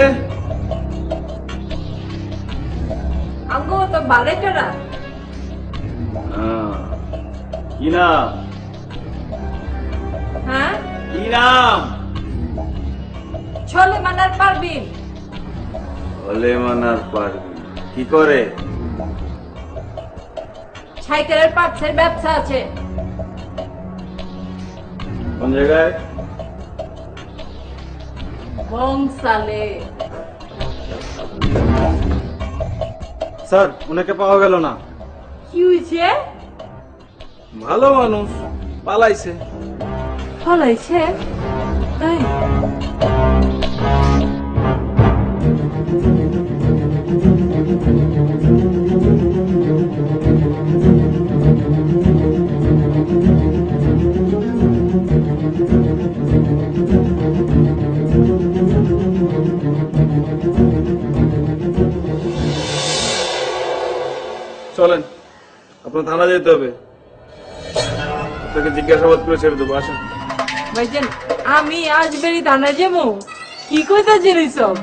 S1: আমগো তো বারেটারা।
S8: কি নাম?
S1: হ্যাঁ,
S8: কি নাম?
S1: ছলে মানার পারবিন।
S8: বলে মানার পারবি? কি করে?
S1: সাইকেলের পার্টসের ব্যবসা আছে।
S8: কোন জায়গায়?
S1: বংশালে।
S6: স্যার, ওনাকে পাওয়া গেল না।
S1: কি হয়েছে?
S8: ভালো মানুষ, পালাইছে।
S1: ফলাইছে? তাই?
S8: চলেন, আপনার থানা যেতে হবে, আপনাকে জিজ্ঞাসাবাদ করে ছেড়ে দেবো। আসেন।
S1: ভাইজান, আমি আজ বেরি থানায় যাবো? কি কইতা জিনিস সব?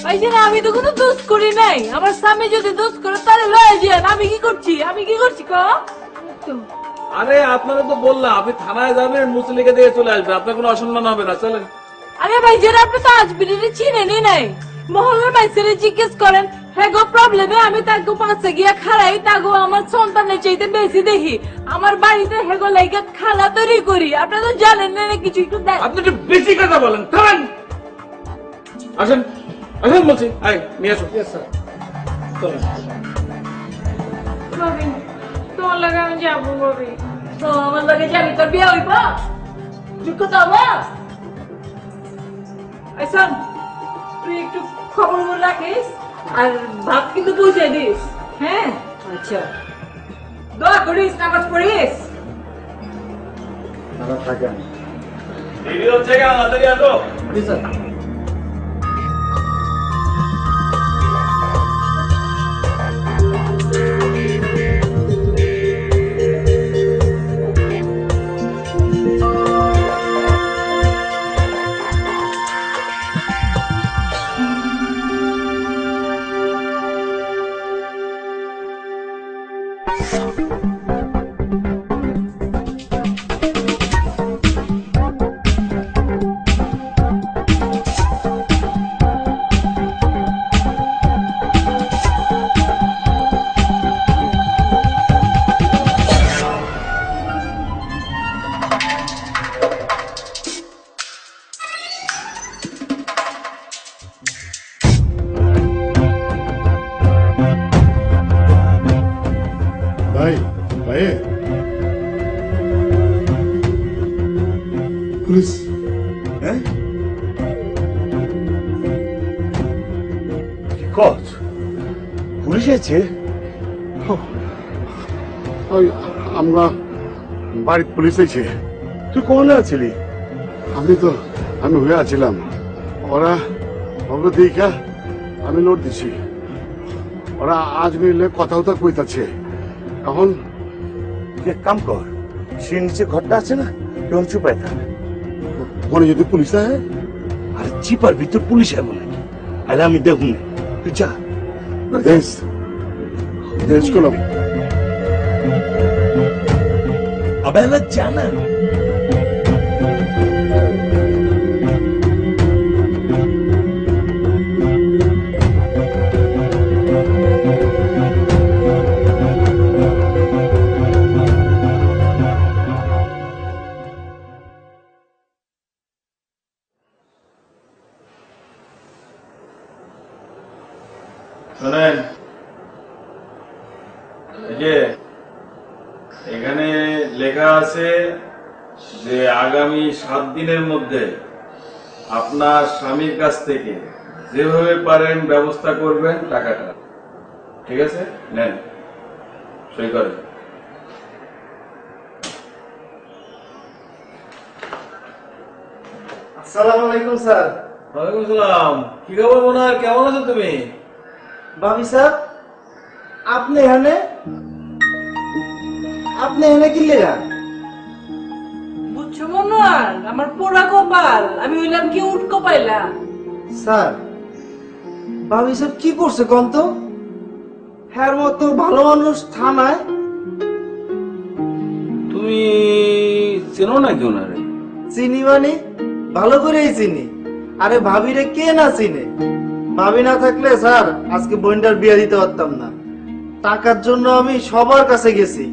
S1: ভাইজান, আমি তো কোনো দোষ করি নাই। আমার স্বামী যদি দোষ করে তাহলে লয়ে যান। আমি কি করছি? আমি কি করছি? ক
S8: আরে আপনারা তো বললাম আপনি থানায় যাবেন, মুসলিকে দিয়ে চলে আসবেন, আপনার কোনো অসম্মান হবে না। চলেন।
S1: আরে ভাই যারা আপনি তো আজ বিরিয়ানি চিনেনই নাই, মহল্লার মানুষেরা জিজ্ঞেস করেন হ্যাঁ গো প্রবলেমে আমি তাকে পাশে গিয়া খাড়াই, তাগো আমার সন্তানের চাইতে বেশি দেখি, আমার বাড়িতে হেগো লাইগা খালা তৈরি করি। আপনারা তো জানেন না কিছু, একটু
S8: আপনি একটু বেশি কথা বলেন। থামেন, আসেন আসেন বলছি, আয় নিয়ে আসো। চলেন।
S1: ভাবি তোমার লাগে আমি যাবো, ভাবি তো আমার লাগে যাবি, তোর বিয়ে হইব যোগ্য তো আমার। আচ্ছা তুই একটু খবর রাখিস আর ভাত কিন্তু পৌঁছে দিস। হ্যাঁ আচ্ছা, দোয়া করিস, নামাজ পড়িস।
S8: দেরি হচ্ছে কেন, তাড়াতাড়ি আসো।
S3: ভাই ভাই পুলিশ
S7: কি কস? পুলিশ আছে?
S3: ওই আমরা বাড়ির পুলিশ এসে।
S7: তুই কোন আছিলি?
S3: আমি হয়ে আছিলাম, ওরা ওগুলো দেখা আমি লোড দিছি, ওরা আজ মিলে কথা কইতাছে। এখন
S7: তুই এক কাম কর, সে নিচে ঘরটা আছে না, তোর চুপায় থাক।
S3: মনে যদি পুলিশ আহে,
S7: আর চিপার ভিতর পুলিশ এমন নাকি? আরে আমি দেখুন, তুই যা।
S3: দেশ দেশ করলাম।
S7: আবে জানা
S8: শোনেন, এই যে এখানে লেখা আছে যে আগামী 7 দিনের মধ্যে আপনার স্বামীর কাছ থেকে যেভাবে পারেন ব্যবস্থা করবেন টাকাটা। ঠিক আছে, নেন, সই করেন।
S6: আসসালামু আলাইকুম স্যার।
S8: ওয়ালাইকুম আসসালাম। কি খবর মোনার, কেমন আছো তুমি?
S6: ভাবি স্যার, আপনি এখানে কি লেগা?
S1: বুঝছো মনোয়ার, আমার পোড়া কপাল, আমি হইলাম কি উঠ কপাইলা।
S6: স্যার, ভাবি স্যার কি করছে কোন তো? হ্যার মতো ভালো মানুষ থানায়।
S8: তুমি চেনো নাকি ওনারে?
S6: চিনি মানে ভালো করেই চিনি। আরে ভাবিরে কে না চিনে? ভাবি না থাকলে স্যার আজকে বোনটার বিয়ে দিতে পারতাম না। টাকার জন্য আমি সবার কাছে গেছি,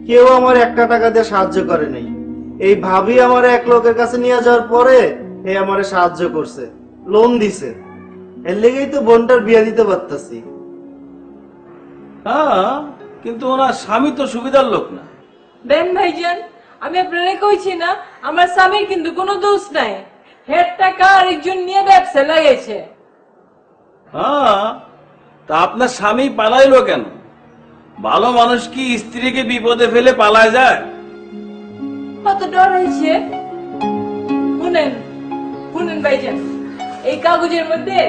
S6: কেউ আমার একটা টাকা দিয়ে সাহায্য করে নাই। এই ভাবি আমার এক লোকের কাছে নিয়ে যাওয়ার পরে এ আমারে সাহায্য করছে, লোন দিছে। এর লেগেই তো বোনটার বিয়ে দিতে পারতাছি।
S8: হ্যাঁ, কিন্তু ওনার স্বামী তো সুবিধার লোক না।
S1: দেন ভাইজান, আমি আপনারা কইছি না আমার স্বামীর কিন্তু কোনো দোষ নাই, হেড টাকা আরেকজন নিয়ে ব্যবসা লাগাইছে।
S8: হ্যাঁ, তা আপনার স্বামী পালাইলো কেন? ভালো মানুষ কি স্ত্রীকে বিপদে ফেলে পালায় যায়?
S1: কত ডরাইছে। শুনেন শুনেন ভাইজান, এই কাগজের মধ্যে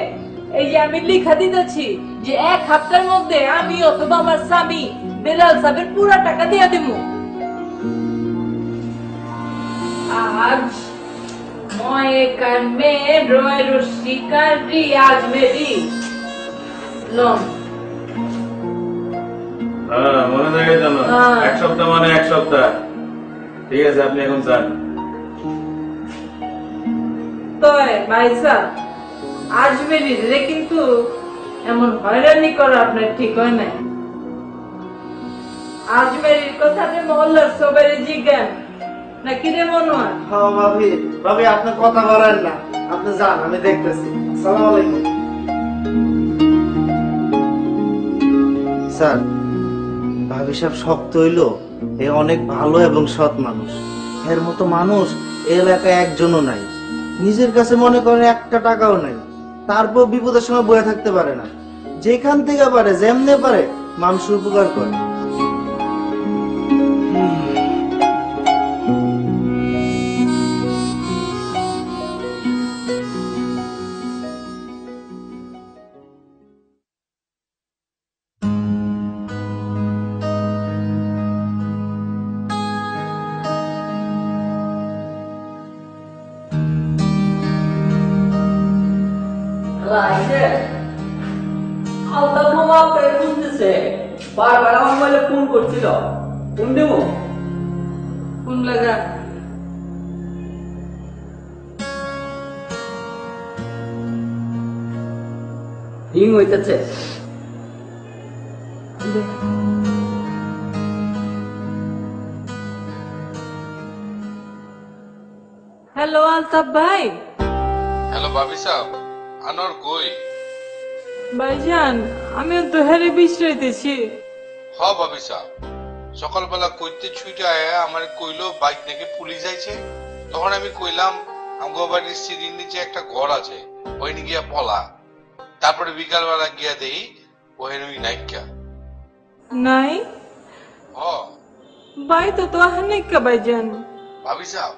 S1: এই যে আমি লিখা দিতেছি যে 1 সপ্তাহের মধ্যে আমি অথবা আমার স্বামী বেলাল সাহেবের পুরা টাকা দিয়ে দিব। আজ ময়ে কামে রয় রশিকার রিয়াজ মেরি লোন।
S8: হ্যাঁ, মনে থাকে জানো,
S1: হ্যাঁ।
S8: 1 সপ্তাহ মানে 1 সপ্তাহ। ঠিক আছে, আপনি এখন যান।
S1: তয় ভাইসা আজমেরি রে কিন্তু এমন হয়রানি করা আপনার ঠিক হয় নাই। আজমেরির কথা আপনি মহল্লার সবাই জিজ্ঞান নাকি রে মনোয়ার?
S6: হ্যাঁ ভাবি, ভাবি আপনি কথা বলেন না, আপনি যান, আমি দেখতেছি। আসসালামু আলাইকুম স্যার। ভাবি সাহেব শক্ত হইলো, এ অনেক ভালো এবং সৎ মানুষ। এর মতো মানুষ এই এলাকায় একজনও নাই। নিজের কাছে মনে করে একটা টাকাও নাই, তারপর বিপদের সময় বয়ে থাকতে পারে না। যেখান থেকে পারে, যেমনে পারে মানুষের উপকার করে।
S2: আলতাফ মামা আপনাকে খুঁজতেছে, বারবার আমার মোবাইলে ফোন করছিল। ফোন দেবো?
S1: কোন লাগা?
S2: রিং হইতেছে।
S1: হ্যালো আলতাফ ভাই।
S9: হ্যালো ভাবি সাহেব, আনোয়ার কই?
S1: ভাইজান আমিও তো হেরে বিশ্রাইতেছি।
S9: হ ভাবি সাহেব, সকালবেলা কইতে ছুটে আয়া আমার কইলো বাইক নাকি পুলিশ আইছে। তখন আমি কইলাম আমগো বাড়ির সিঁড়ির নিচে একটা ঘর আছে, ওইনি গিয়া পলা। তারপরে বিকালবেলা গিয়া দেই ওই নাইকা।
S1: নাই
S9: হ
S1: ভাই, তো তো হানিকা ভাইজান।
S9: ভাবি সাহেব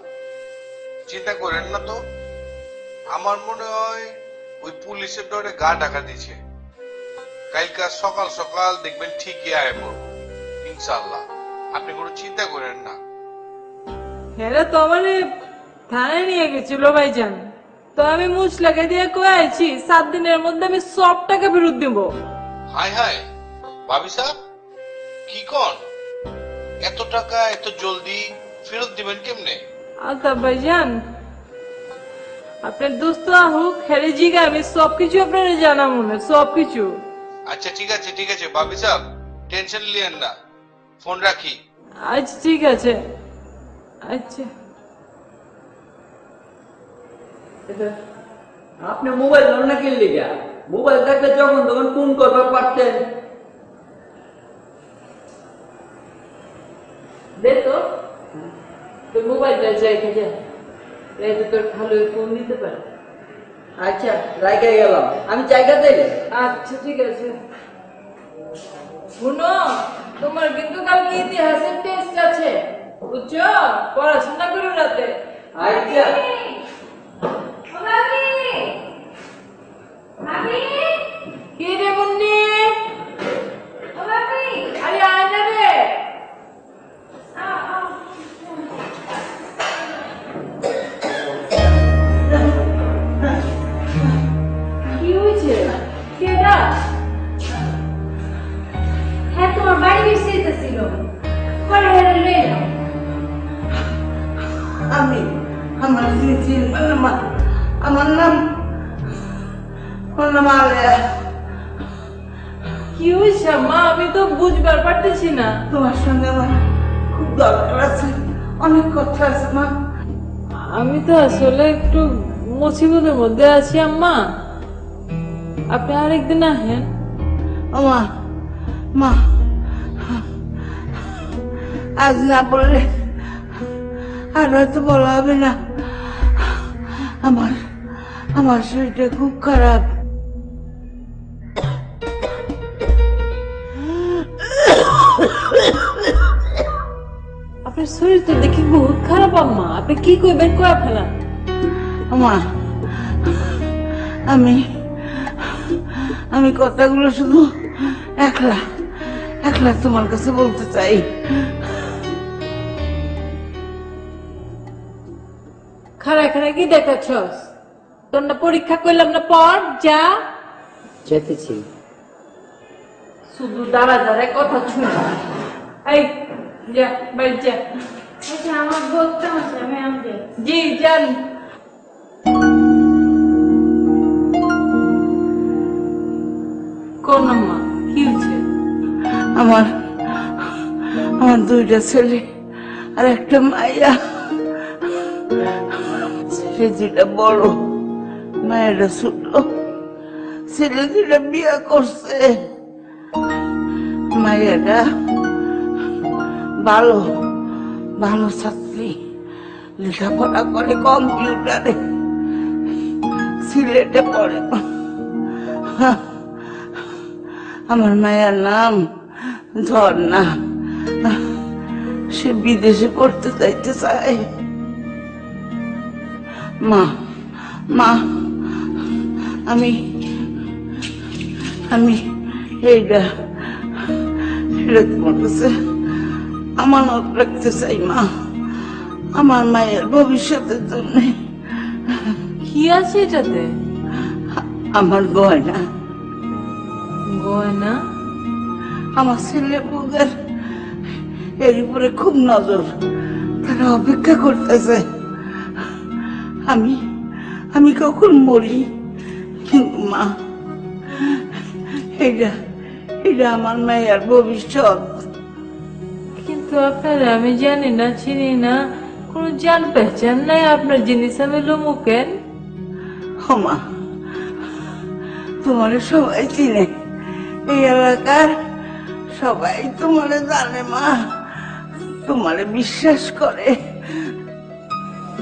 S9: চিন্তা করেন না তো, আমার মনে হয় ওই পুলিশের ডরে গা ঢাকা দিছে। কালকা সকাল সকাল দেখবেন ঠিকই আয় পড়বো ইনশাল্লাহ, আপনি কোনো চিন্তা করেন না।
S1: হেরা তো আমারে থানায় নিয়ে গেছিল ভাইজান, তো আমি মুছ লাগাই দিয়ে কয়ে আইছি 7 দিনের মধ্যে আমি সব টাকা ফেরত দিব।
S9: হাই হাই ভাবি সাহেব, কি কন? এত টাকা এত জলদি ফেরত দিবেন কেমনে?
S1: আলতাফ ভাইজান আপনার দোস্ত আহুক হেরে জিগা আমি সবকিছু আপনার জানাবো না, সবকিছু।
S9: আচ্ছা ঠিক আছে ঠিক আছে ভাবি সাহেব, টেনশন লিয়েন না, ফোন রাখি।
S1: আচ্ছা ঠিক আছে। আচ্ছা
S2: আপনি মোবাইল ধরেন না কিনলে গা? মোবাইল থাকলে যখন তখন ফোন করবার পারতেন।
S1: দে তো তোর মোবাইলটা যাই খেয়ে তো তোর ভালো ফোন দিতে পারে।
S2: আচ্ছা জায়গায় গেলাম, আমি জায়গা দেই।
S1: আচ্ছা ঠিক আছে। শুনো, তোমার কিন্তু কালকে ইতিহাসের টেস্ট আছে, বুঝছো? পড়াশোনা করো রাতে।
S2: আচ্ছা
S1: কি রে মুন্নি? আরে আয় না রে। কি হয়েছে? কেডা?
S5: হ্যাঁ তোমার বাড়ি বেশিতেছিল পরে হেরে লয়ে যাও।
S10: আমি আমার আমার নাম আলেয়া।
S1: কি হয়েছে মা? আমি তো বুঝবার পারতেছি না।
S10: তোমার সঙ্গে আমার খুব দরকার আছে, অনেক কথা আছে মা।
S1: আমি তো আসলে একটু মুসিবতের মধ্যে আছি আম্মা, আপনি আরেকদিন আহেন।
S10: মা মা আজ না বললে আর হয়তো বলা হবে না। আমার আমার শরীরটা খুব খারাপ।
S1: আপনার শরীর তো দেখি বহুত খারাপ আম্মা, আপনি কি কইবেন কয়া ফেলান।
S10: মা আমি আমি কথাগুলো শুধু একলা একলা তোমার কাছে বলতে চাই।
S1: খাড়া খাড়া কি দেখাচ্ছস? তোর না পরীক্ষা করলাম না, পর যা।
S2: যেতেছি।
S1: শুধু দাঁড়া দাঁড়ায় কথা শুনে। এই যা বাড়ি যা। আচ্ছা আমার বলতে আছে আমি আসবো।
S10: জি যান। কোন মা কি হয়েছে? আমার দুইটা ছেলে আর একটা মাইয়া। ছেলে যেটা বড়, মায়েরা ছোট। ছেলে যেটা বিয়ে করছে, মায়েরা ভালো ভালো ছাত্রী, লেখাপড়া করে কম্পিউটারে, সিলেটে পড়ে। আমার মায়ের নাম ঝর্ণা, সে বিদেশে পড়তে যাইতে চায়। মা মা আমি আমি এইটা তোমার কাছে আমানত রাখতে চাই মা, আমার মায়ের ভবিষ্যতের জন্য।
S1: কি আছে এটাতে?
S10: আমার গয়না।
S1: গয়না?
S10: আমার ছেলে বউদের এর উপরে খুব নজর, তারা অপেক্ষা করতেছে আমি আমি কখন মরি। কিন্তু মা, এটা এটা আমার মায়ের ভবিষ্যৎ।
S1: কিন্তু আপনারা আমি জানি না, চিনি না, কোনো জান পেহচান নাই, আপনার জিনিস আমি লুমু কেন?
S10: মা, তোমার সবাই চিনে, এই এলাকার সবাই তোমারে জানে মা, তোমারে বিশ্বাস করে।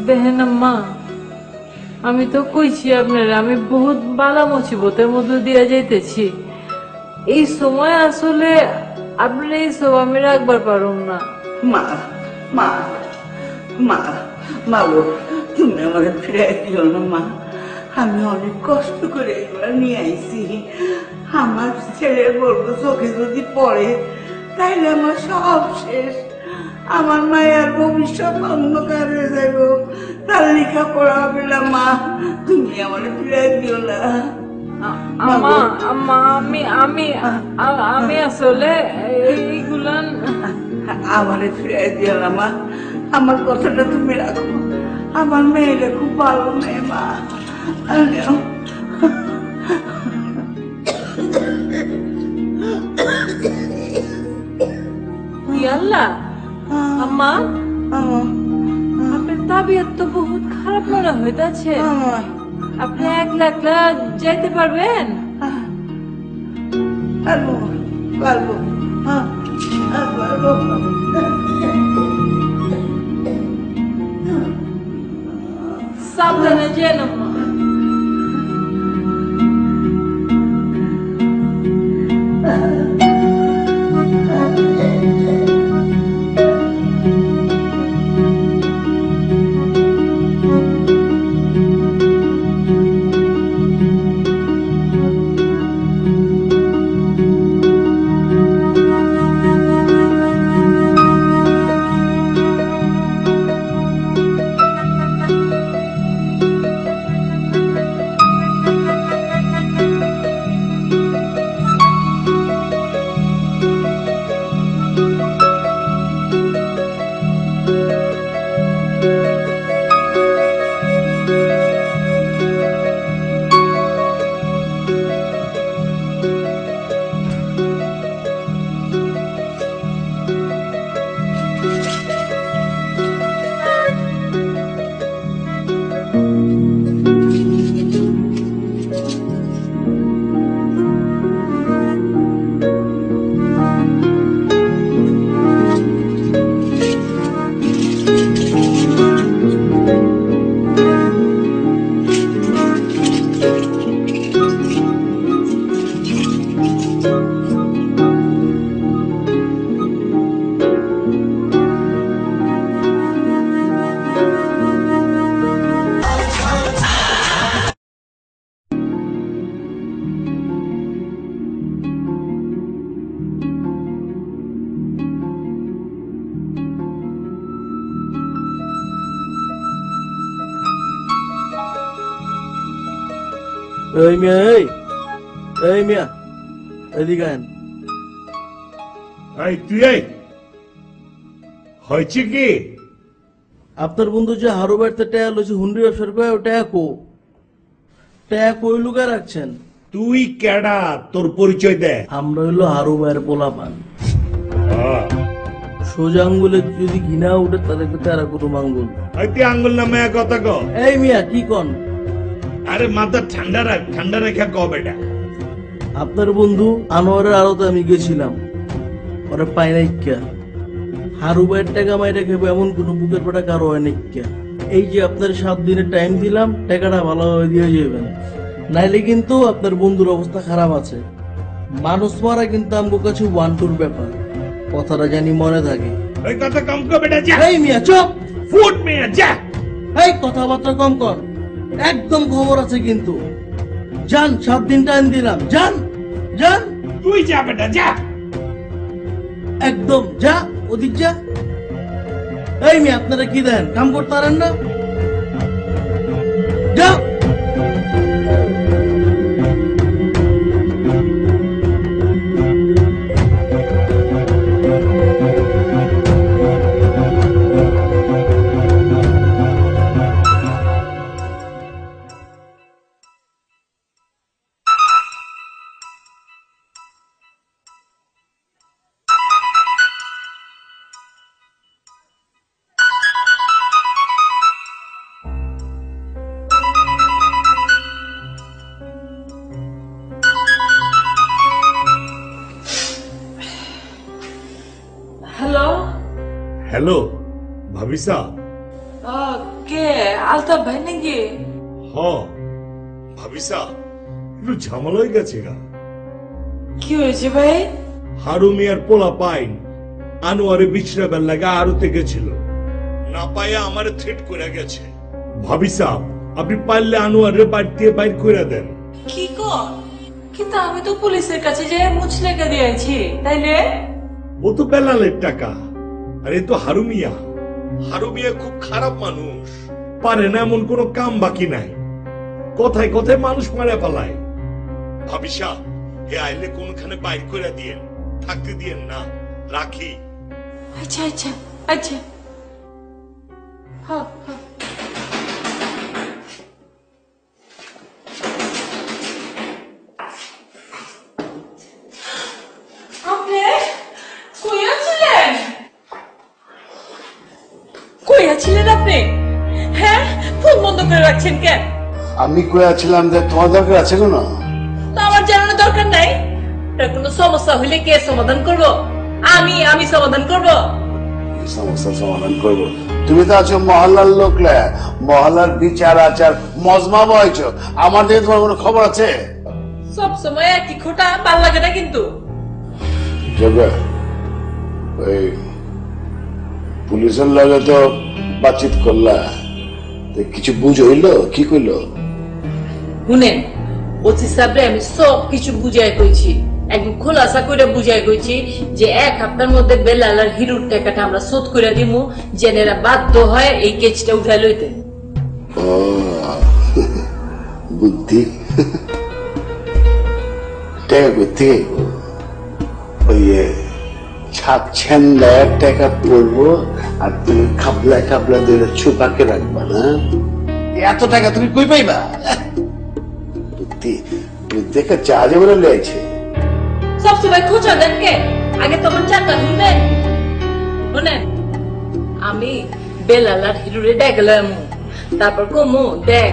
S1: দেখেন মা, আমি তো কইছি আপনারা আমি বহুত বালা মুসিবতের মধ্যে দিয়ে যাইতেছি। এই সময় আসলে আপনার এই সব আমি রাখবার পারুম না।
S10: মা মা মা মা গো, তুমি আমাকে ফিরে দিও না মা, আমি অনেক কষ্ট করে এগুলো নিয়ে আইছি। আমার ছেলের বলবো চোখে যদি পড়ে তাইলে আমার সব শেষ, আমার মায়ের ভবিষ্যৎ অন্ধকার হয়ে যাব, তার লেখাপড়া হবে না। মা তুমি আমার ফিরে দিও না।
S1: আমা আমা আমি আমি আমি আসলে এইগুলা
S10: আমারে ফিরে দিও না মা, আমার কথাটা তুমি রাখো, আমার মেয়েরা খুব ভালো মেয়ে মা।
S1: আল্লাহ আম্মা, আপনার তাবিয়ত তো বহুত খারাপ মনে হইতাছে, আপনি একলা একলা যাইতে পারবেন?
S10: পারবো পারবো পারবো।
S1: সাবধানে যেন আম্মা।
S6: এই মিয়া, এই মিয়া, এদিকে আন।
S7: এই তুই এই হয়েছে কি?
S11: আপনার বন্ধু যে হারু বাড়িতে টাকা লইছে হুন্ডি ব্যবসার কয় ও টাকা কই লুকায় রাখছেন?
S7: তুই কেডা, তোর পরিচয় দে।
S11: আমরা হইলো হারু ভাইয়ের পোলাপান।
S7: হ্যাঁ,
S11: সোজা আঙ্গুলে যদি ঘৃণা উঠে তাহলে তারা কোনো আঙ্গুল।
S7: তুই আঙ্গুল নামে কথা ক।
S11: এই মিয়া কি কন?
S7: আরে মাথা ঠান্ডা রাখ, ঠান্ডা রেখা ক বেটা।
S11: আপনার বন্ধু আনোয়ারের আড়তে আমি গেছিলাম, ওরা পাই নাই কে। হারু ভাইয়ের টাকা মাইরা খেবে এমন কোন বুকের পাটা কারো হয় নাই কে। এই যে আপনার 7 দিনের টাইম দিলাম, টাকাটা ভালোভাবে দিয়ে যাবেন, নাইলে কিন্তু আপনার বন্ধুর অবস্থা খারাপ আছে। মানুষ মারা কিন্তু আমার কাছে 1-2 ব্যাপার, কথাটা জানি মনে থাকে।
S7: ওই কথা কম কর বেটা, যা।
S11: এই মিয়া চুপ,
S7: ফুট মিয়া যা।
S11: এই কথাবার্তা কম কর, একদম খবর আছে কিন্তু। যান, 7 দিন টাইম দিলাম, যান যান।
S7: তুই যা বেটা যা,
S11: একদম যা, ওদিক যা। এই মেয়ে আপনারা কি দেন, কাম করতে পারেন না? যা।
S1: হ্যালো
S7: হ্যালো ভাবিসা।
S1: কে? আলতাফ ভাই নাকি?
S7: হ ভাবিসা, একটু ঝামেলা হয়ে গেছে গা।
S1: কি হয়েছে ভাই?
S7: হারু মিয়ার পোলা পাইন আনোয়ারে বিছড়াবার লাগা আরতে গেছিল, না পাইয়া আমারে থ্রেট করে গেছে। ভাবিসা, আপনি পারলে আনোয়ারের বাড়ি দিয়ে বাইর করে দেন।
S1: কি কর? কিন্তু আমি তো পুলিশের কাছে যাই মুছ লেখা দিয়েছি, তাইলে?
S7: ও তো বেলালের টাকা, আর এ তো হারু মিয়া। হারু মিয়া খুব খারাপ মানুষ, পারে না এমন কোন কাম বাকি নাই, কথায় কথায় মানুষ মারা পালায়। ভাবিসা, হে আইলে কোনখানে বাইর করে দিয়েন, থাকতে দিয়েন না, রাখি।
S1: আচ্ছা আচ্ছা আচ্ছা। হ্যাঁ হ্যাঁ। আপনি কইয়া ছিলেন? কইয়া ছিলেন আপনি? হ্যাঁ, ফোন বন্ধ করে রাখছেন কেন?
S3: আমি কইয়াছিলাম যে তোমার দরকার আছে কোনো?
S1: তো আমার জানানোর দরকার নাই। এটা কোনো সমস্যা হইলে কে সমাধান করব? আমি সমাধান করব।
S3: সমস্যা সমাধান করবো? তুমি তো আছো মহল্লার লোক, মহল্লার বিচার আচার মজমা বয়ছো, আমার দিকে তোমার কোনো খবর আছে?
S1: সব সময় একই খোটা ভাল লাগে না কিন্তু।
S3: ওই পুলিশের লগে তো বাতচিত করলা, কিছু বুঝ হইলো? কি কইলো?
S1: শুনেন, ওসি সাহেবরে আমি সব কিছু বুঝাই কইছি, একদম খোলাসা করে বুঝাই কইছি যে 1 সপ্তাহের মধ্যে বেলাল আর হিরুর টাকাটা আমরা শোধ করে দিমু, জেনেরা বাধ্য হয় এই কেসটা উঠাই লইতে।
S3: ও বুদ্ধি। টাকা করতে ওই ছাচ্ছেন দেয়, টাকা পড়বো আর তুমি খাবলা খাবলা দিলে ছুপাকে রাখবা না? এত টাকা তুমি কই পাইবা? বুদ্ধি দেখে চার্জে বলে লেগেছে।
S1: সবসময় খোঁজা দেন কে? আগে তোমার চারটা শুনবেন। শুনেন, আমি বেলাল আর হিরুরে ডাকলাম, তারপর কমু দেখ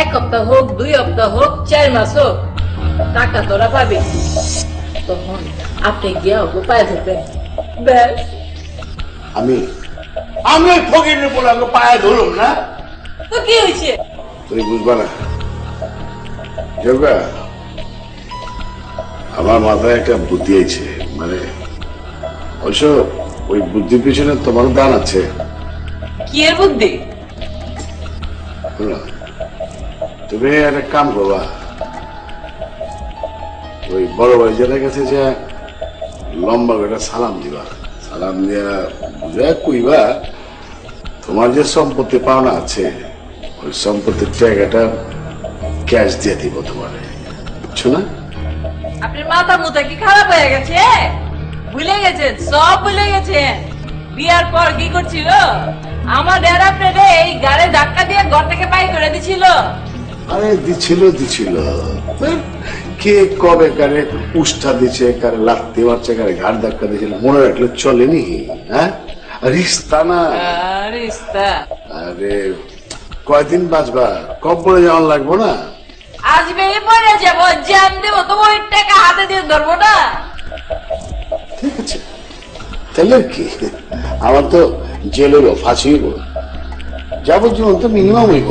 S1: 1 সপ্তাহ হোক, 2 সপ্তাহ হোক, 4 মাস হোক, টাকা তোরা পাবি। তখন আপনি গিয়ে ওকে পায়ে ধরবেন, ব্যাস।
S3: আমি ওই ফকিরের বলে আমাকে পায়ে ধরুম না?
S1: তো কি হয়েছে?
S3: তুমি বুঝবা না যোগা, আমার মাথায় একটা বুদ্ধি আছে, মানে অবশ্য ওই বুদ্ধির পিছনে তোমার দান আছে।
S1: কি এর বুদ্ধি?
S3: তুমি একটা কাম করবা, ওই বড় ভাই জেলের কাছে যে লম্বা করে সালাম দিবা, সালাম দিয়া বুঝা কইবা তোমার যে সম্পত্তি পাওনা আছে ওই সম্পত্তির জায়গাটা ক্যাশ দিয়ে দিব তোমারে, বুঝছো না?
S1: আপনার মাথা মুথা কি খারাপ হয়ে গেছে? ভুলে গেছেন, সব ভুলে গেছেন। বিয়ার পর কি করছিল? আমার ডের আপনারে এই গাড়ে ধাক্কা দিয়ে ঘর থেকে বাই করে দিছিল।
S3: আরে দিছিল কে কবে কারে উষ্ঠা দিচ্ছে, কারে লাত্তি মারছে, কারে ঘাড় ধাক্কা দিয়েছিল, মনে রাখলে চলেনি? হ্যাঁ, রিস্তা না
S1: রিস্তা।
S3: আরে কয়দিন বাঁচবা, কবরে যাওয়ার লাগবো না?
S1: আসবে পরে যাবো, জান দেবো তো ওই টাকা হাতে দিয়ে ধরবো না।
S3: ঠিক আছে, তাহলে কি, আমার তো জেল হইব, ফাঁসি হইব, যাবজ্জীবন তো মিনিমাম হইব।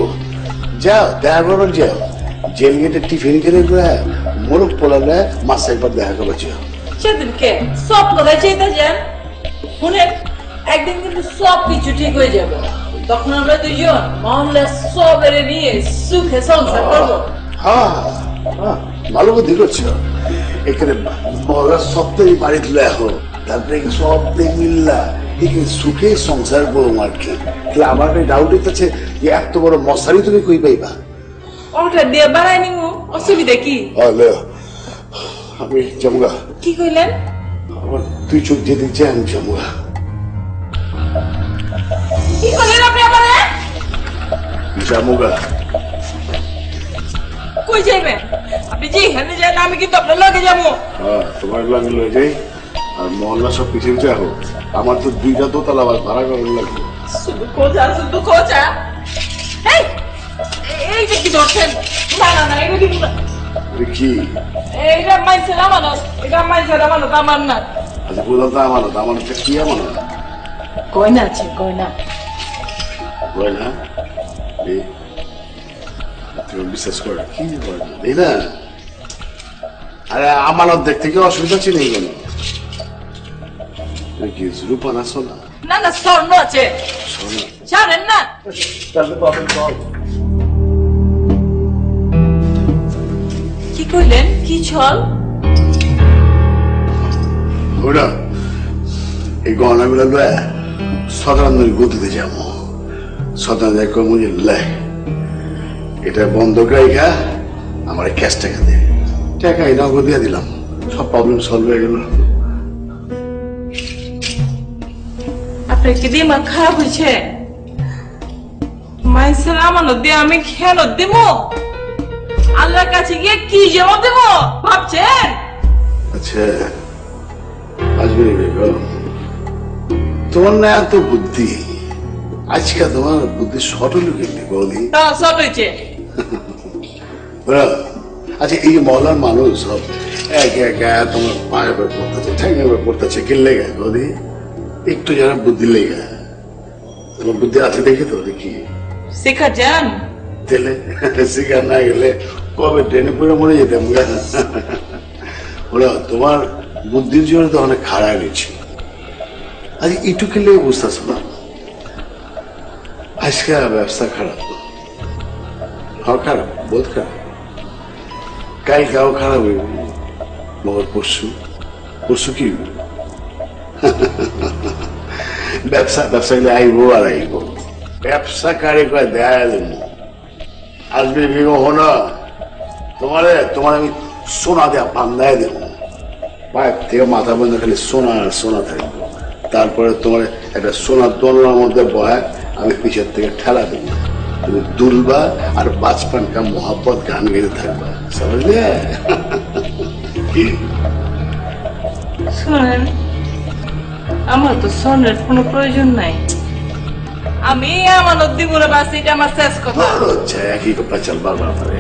S3: যাও দেখা করবার, যাও জেল গেটে টিফিন করে মোরগ পোলালে মাছ একবার দেখা করবার যাও।
S1: সেদিনকে সব কথাই চেয়ে যান, শুনেন একদিন কিন্তু সব কিছু ঠিক হয়ে যাবে। তখন আমরা দুজন মহল্লা সবেরে নিয়ে সুখে সংসার করবো।
S3: হ্যাঁ হ্যাঁ, ভালো বুদ্ধি করছো। এখানে মহল্লার সপ্তাহে বাড়ি তুলে এখন, তারপরে সব মিল্লা এখানে সুখে সংসার করবো আর কি। তাহলে আমার ডাউট হচ্ছে যে এত বড় মশারি তুমি কই পাইবা?
S1: ওটা দিয়ে বানাই নিমু, অসুবিধা কি?
S3: আমি জামুগা।
S1: কি কইলেন?
S3: আমার তুই চোখ দিয়ে দিচ্ছে, আমি জামুগা।
S1: কি কইলেন আপনি আমারে?
S3: জামুগা।
S1: কই যাইবেন আপনি? যেখানে যান আমি কিন্তু আপনার লগে যাবো।
S3: হ্যাঁ, তোমার লাগে লয়ে যাই। আর মহল্লা সব পিছিয়ে যাবো। আমার তো 2টা দোতলা ভাড়া করার লাগবে।
S1: শুধু খোঁজা। এইটা কি ধরছেন? না না না, এটা দিব না।
S3: কি
S1: এইটা মাইছের আমানত, এটা মাইছের আমানত, আমার না।
S3: আচ্ছা, বললাম তো আমানত, আমানতটা কি আমানত?
S1: গয়না আছে, গয়না।
S3: গয়না? তুমি বিশ্বাস করো কি গয়না, তাই না? আরে আমানত দেখতে কি অসুবিধা ছিল? কেন কি রূপান আসো না?
S1: না না, স্বর্ণ আছে। জানেন না? কি কইলেন? কি ছল?
S3: ওরা এই গহনাগুলো লয় সদানন্দের গতিতে যাবো। সদানন্দ কমুনি লাই এটা বন্ধক রাইখা আমার ক্যাশ টাকা দে। টাকা নগদ দিয়ে দিলাম, সব প্রবলেম সলভ হয়ে গেল।
S1: আপনার কি দিমাগ খারাপ হয়েছে? মাইসের আমানত দিয়ে আমি খেয়ানত দিব? আল্লাহর কাছে গিয়ে কি জবাব দেব ভাবছেন?
S3: আচ্ছা, আসবে বেগম, তোমার না এত বুদ্ধি, আজকে তোমার বুদ্ধি শর্ট হলো কিন্তু বৌদি।
S1: শর্ট হয়েছে।
S3: আচ্ছা, এই মহলার মানুষ সব একে একা তোমার পায়ে পড়তেছে, ঠেঙে পড়তেছে, কিনলে গে বৌদি? একটু যারা বুদ্ধি লেগে, তোমার বুদ্ধি আছে দেখে তো দেখি
S1: শিখা যান।
S3: তেলে শিকার না গেলে কবে ট্রেনে পড়ে মরে যেতাম। ওরা তোমার বুদ্ধির জন্য তো অনেক খারাপ গেছি। আজ একটু খেলে বুঝতেছ না, আজকে ব্যবসা খারাপ, খারাপ, বহুত খারাপ। কালকেও খারাপ হইব, মগর পরশু কি ব্যবসা গেলে আইব আর আইব। ব্যবসা কারে কয় দেয়া দেব। আসবে বিবাহ না তোমার আমি সোনা দেয়া বান্ধায় দেব, পায়ের থেকে মাথা বন্ধ খালি সোনা আর সোনা থাকবো। তারপরে তোমার একটা সোনার দোলনার মধ্যে বয় আমি পিছের থেকে ঠেলা দেবো, তুমি দুলবা আর বাজপান কা মোহাব্বত গান গেতে থাকবা, বুঝলে?
S1: শোনেন, আমার তো স্বর্ণের কোনো প্রয়োজন নাই। আমি আমানত দিব না, বাস এটা আমার শেষ কথা।
S3: একই কথা চলবার ব্যাপারে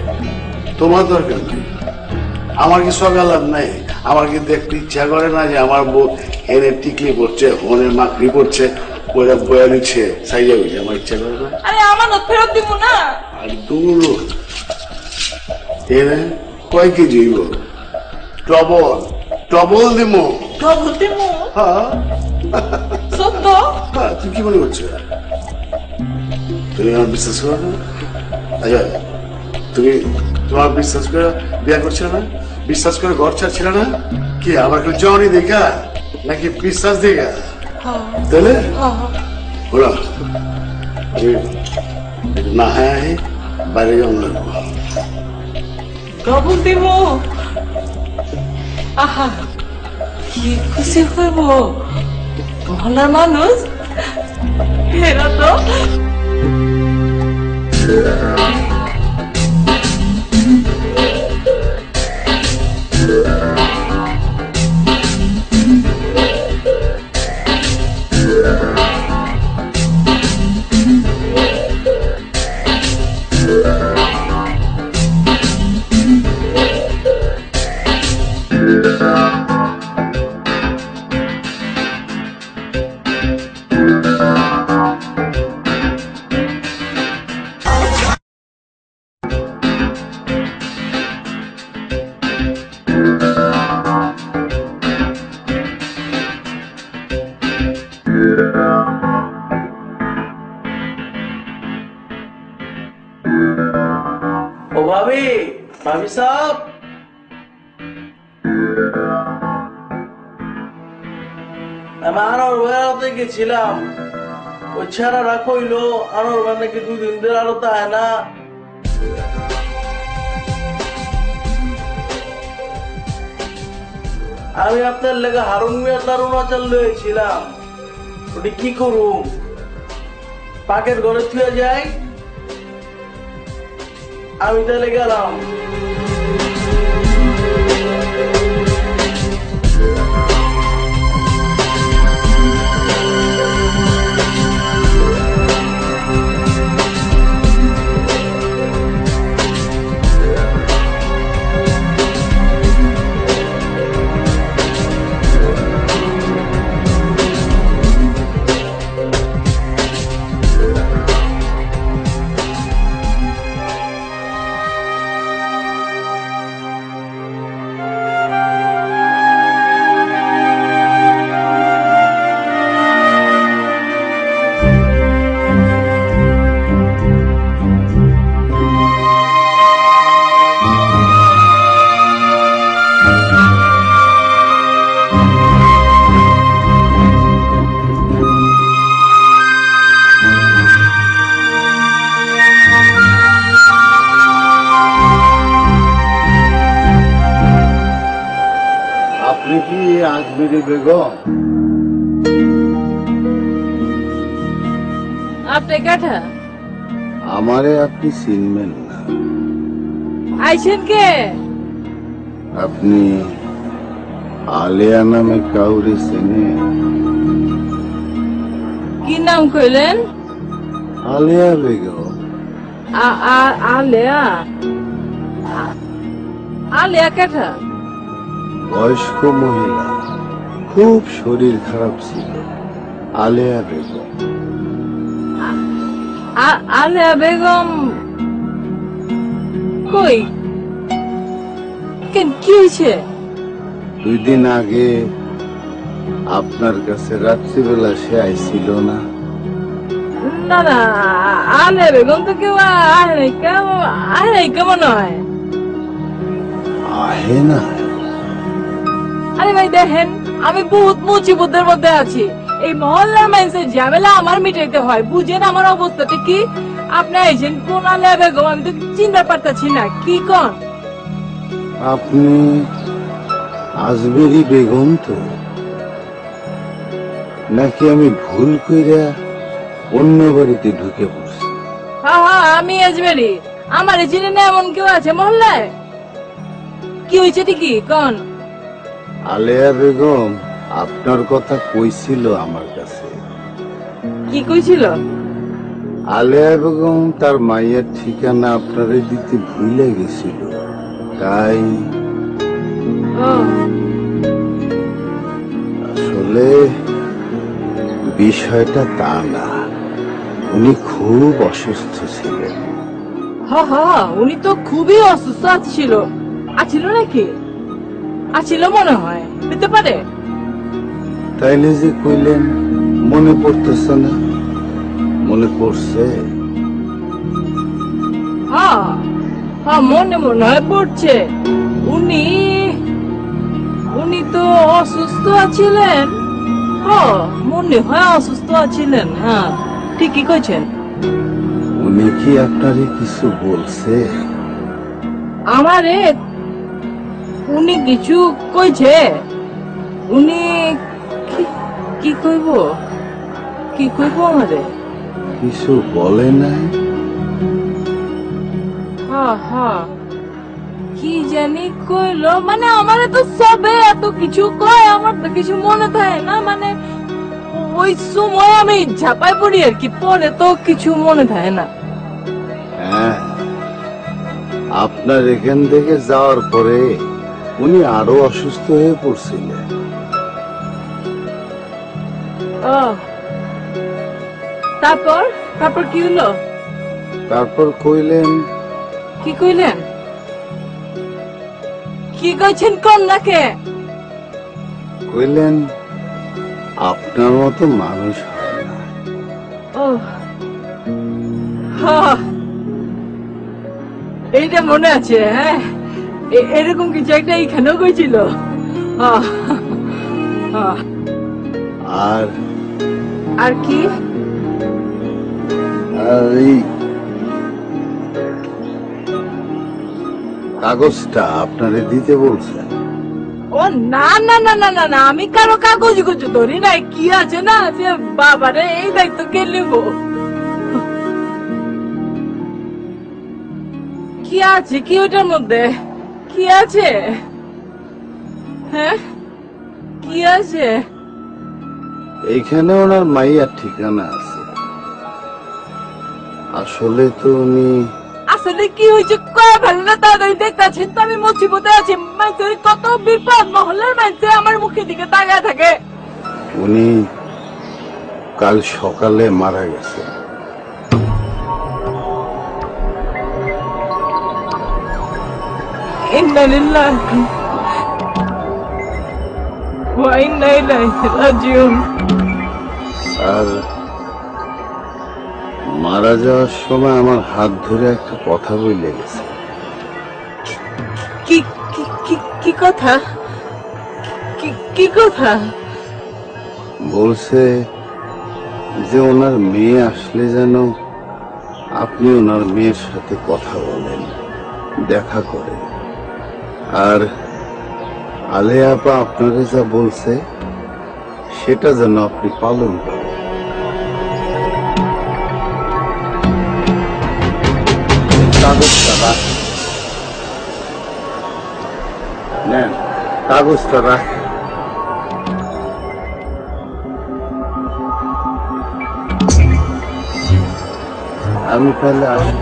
S3: তোমার দরকার নেই, আমার কি সকাল নাই? আমার কি দেখতে ইচ্ছা করে না যে আমার বউ হেনে টিকলি পড়ছে, হনের মাকড়ি পড়ছে, ওরা বয়া নিচ্ছে, সাইজা বুঝে আমার ইচ্ছা করে না?
S1: আরে আমানত ফেরত দিব না।
S3: আর দূর এনে কয় কেজি হইব? টবল দিমো।
S1: ডবল দিব?
S3: হ্যাঁ
S1: সত্য?
S3: হ্যাঁ, তুই কি মনে করছো? তুমি আমার বিশ্বাস করো না? আচ্ছা, তুমি তোমার বিশ্বাস করে বিয়ে করছিল না, বিশ্বাস করে ঘর ছাড়ছিল না? কি আমার জনি দেখা নাকি বিশ্বাস দেখা? তাহলে ওরা না হ্যাঁ বাইরে যেমন লাগবো।
S1: ডবল দিব? আহা, কি খুশি হইব মহলার মানুষ। হেরা তো
S11: ও ভাবি, ভাবি সাহেব, আমি আনোয়ার ভাইয়াতে গেছিলাম। ওই ছেড়ারা কইলো আনোয়ার ভাই নাকি 2 দিন ধরে আরো তাই না। আমি আপনার লেগে হারুন মিয়ার দারুণ আচার লয়েছিলাম। ওটি কি করুম? পাকের ঘরে থুয়ে যাই? আমি তাহলে গেলাম।
S3: আপনি কি আজমেরি বেগম?
S1: আপনি কাঠা
S3: আমারে আপনি চিনবেন না।
S1: আইছেন কে?
S3: আপনি আলিয়া নামে কাউরে চেনেন?
S1: কি নাম কইলেন?
S3: আলিয়া বেগম।
S1: আলেয়া আলেয়া কাঠা?
S3: বয়স্ক মহিলা, খুব শরীর খারাপ ছিল। আলিয়া বেগম।
S1: আলেয়া বেগম কই? কেন কি হয়েছে?
S3: 2 দিন আগে আপনার কাছে রাত্রিবেলা সে আইছিল না?
S1: না না, আলেয়া বেগম তো কেউ আহে নাই কেমন হয়?
S3: আহে না?
S1: আরে ভাই দেখেন, আমি বহুত মুসিবতের মধ্যে আছি। এই মহল্লার মানুষের ঝামেলা আমার মিটাইতে হয়, বুঝেন আমার অবস্থাটা কি? আপনি আইছেন কোন আলেয়া বেগম? আমি তো চিনতে পারতেছি না, কি কন?
S3: আপনি আজমেরি বেগম তো? নাকি আমি ভুল কইরা অন্য বাড়িতে ঢুকে পড়ছি?
S1: হ্যাঁ হ্যাঁ, আমি আজমেরি। আমার চিনে না এমন কেউ আছে মহল্লায়? কি হয়েছে কি কন?
S3: আলেয়া বেগম আপনার কথা কইছিল আমার কাছে।
S1: কি কইছিল?
S3: আলেয়া বেগম তার মায়ের ঠিকানা আপনারে দিতে ভুলে গেছিল, তাই আসলে বিষয়টা তা না। উনি খুব অসুস্থ ছিলেন।
S1: হ্যাঁ হ্যাঁ, উনি তো খুবই অসুস্থ আছিল নাকি? আছিল মনে হয়, হতে পারে।
S3: তাইলে যে কইলেন মনে পড়তেছে না? মনে পড়ছে?
S1: হ্যাঁ হ্যাঁ, মনে হয় পড়ছে। উনি তো অসুস্থ আছিলেন। হ্যাঁ, মনে হয় অসুস্থ আছিলেন। হ্যাঁ, ঠিকই কইছেন।
S3: উনি কি আপনারে কিছু বলছে?
S1: আমারে উনি কিছু কইছে? উনি কি কইব আমারে?
S3: কিছু বলে নাই?
S1: কি জানি কইলো, মানে আমার তো সবে এত কিছু কয়, আমার তো কিছু মনে থাকে না, মানে ওই সময় আমি ঝাপাই পড়ি আর কি, পরে তো কিছু মনে থাকে না।
S3: হ্যাঁ, আপনার এখান থেকে যাওয়ার পরে উনি আরো অসুস্থ হয়ে পড়ছিলেন।
S1: তারপর তারপর কি হলো?
S3: তারপর কইলেন,
S1: কি কইলেন? কি কইছেন কন্যাকে?
S3: কইলেন আপনার মতো মানুষ হয় না।
S1: এইটা মনে আছে, হ্যাঁ, এরকম কিছু একটা এখানেও কইছিল।
S3: আর
S1: আর কি?
S3: এই কাগজটা আপনারে দিতে বলছেন।
S1: ও না না না না না না, আমি কারো কাগজ কিছু ধরি নাই। কি আছে না যে বাবারে এই দায়িত্ব কে নেব? কি আছে কি ওটার মধ্যে? কি আছে? হ্যাঁ, কি আছে?
S3: এইখানে ওনার মাইয়ার ঠিকানা আছে। আসলে তো উনি
S1: আসলে কি হয়েছে কয়ে ভালো না, তাড়াতাড়ি দেখতেছেন তো আমি মুসিবতে আছি। মানুষের কত বিপদ, মহল্লার মানুষে আমার মুখের দিকে তাকিয়ে থাকে।
S3: উনি কাল সকালে মারা গেছে।
S1: ইন্না লিল্লাহি ওয়া ইন্না ইলাইহি রাজিউন।
S3: আর মারা যাওয়ার সময় আমার হাত ধরে একটা কথা বলে গেছে।
S1: কি কি কি কি কথা? কি কি কথা?
S3: বলছে যে ওনার মেয়ে আসলে যেন আপনি ওনার মেয়ের সাথে কথা বলেন, দেখা করেন। আর আলেয়া আপা আপনাকে যা বলছে সেটা যেন আপনি পালন করেন। কাগজটা রাখ, নেন কাগজটা রাখ। আমি তাহলে আসি।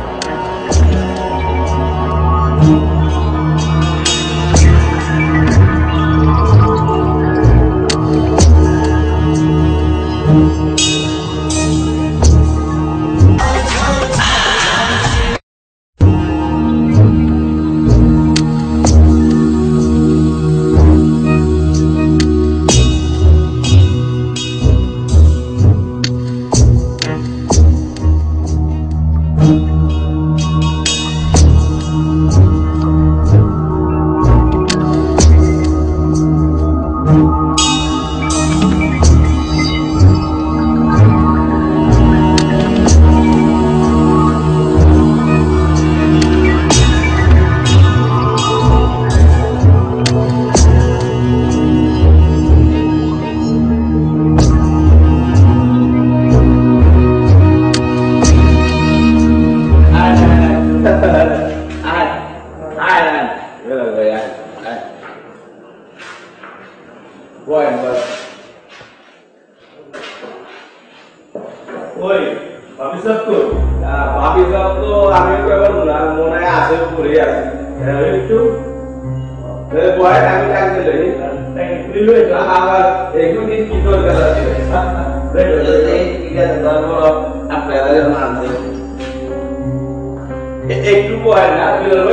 S2: একটু পয় না,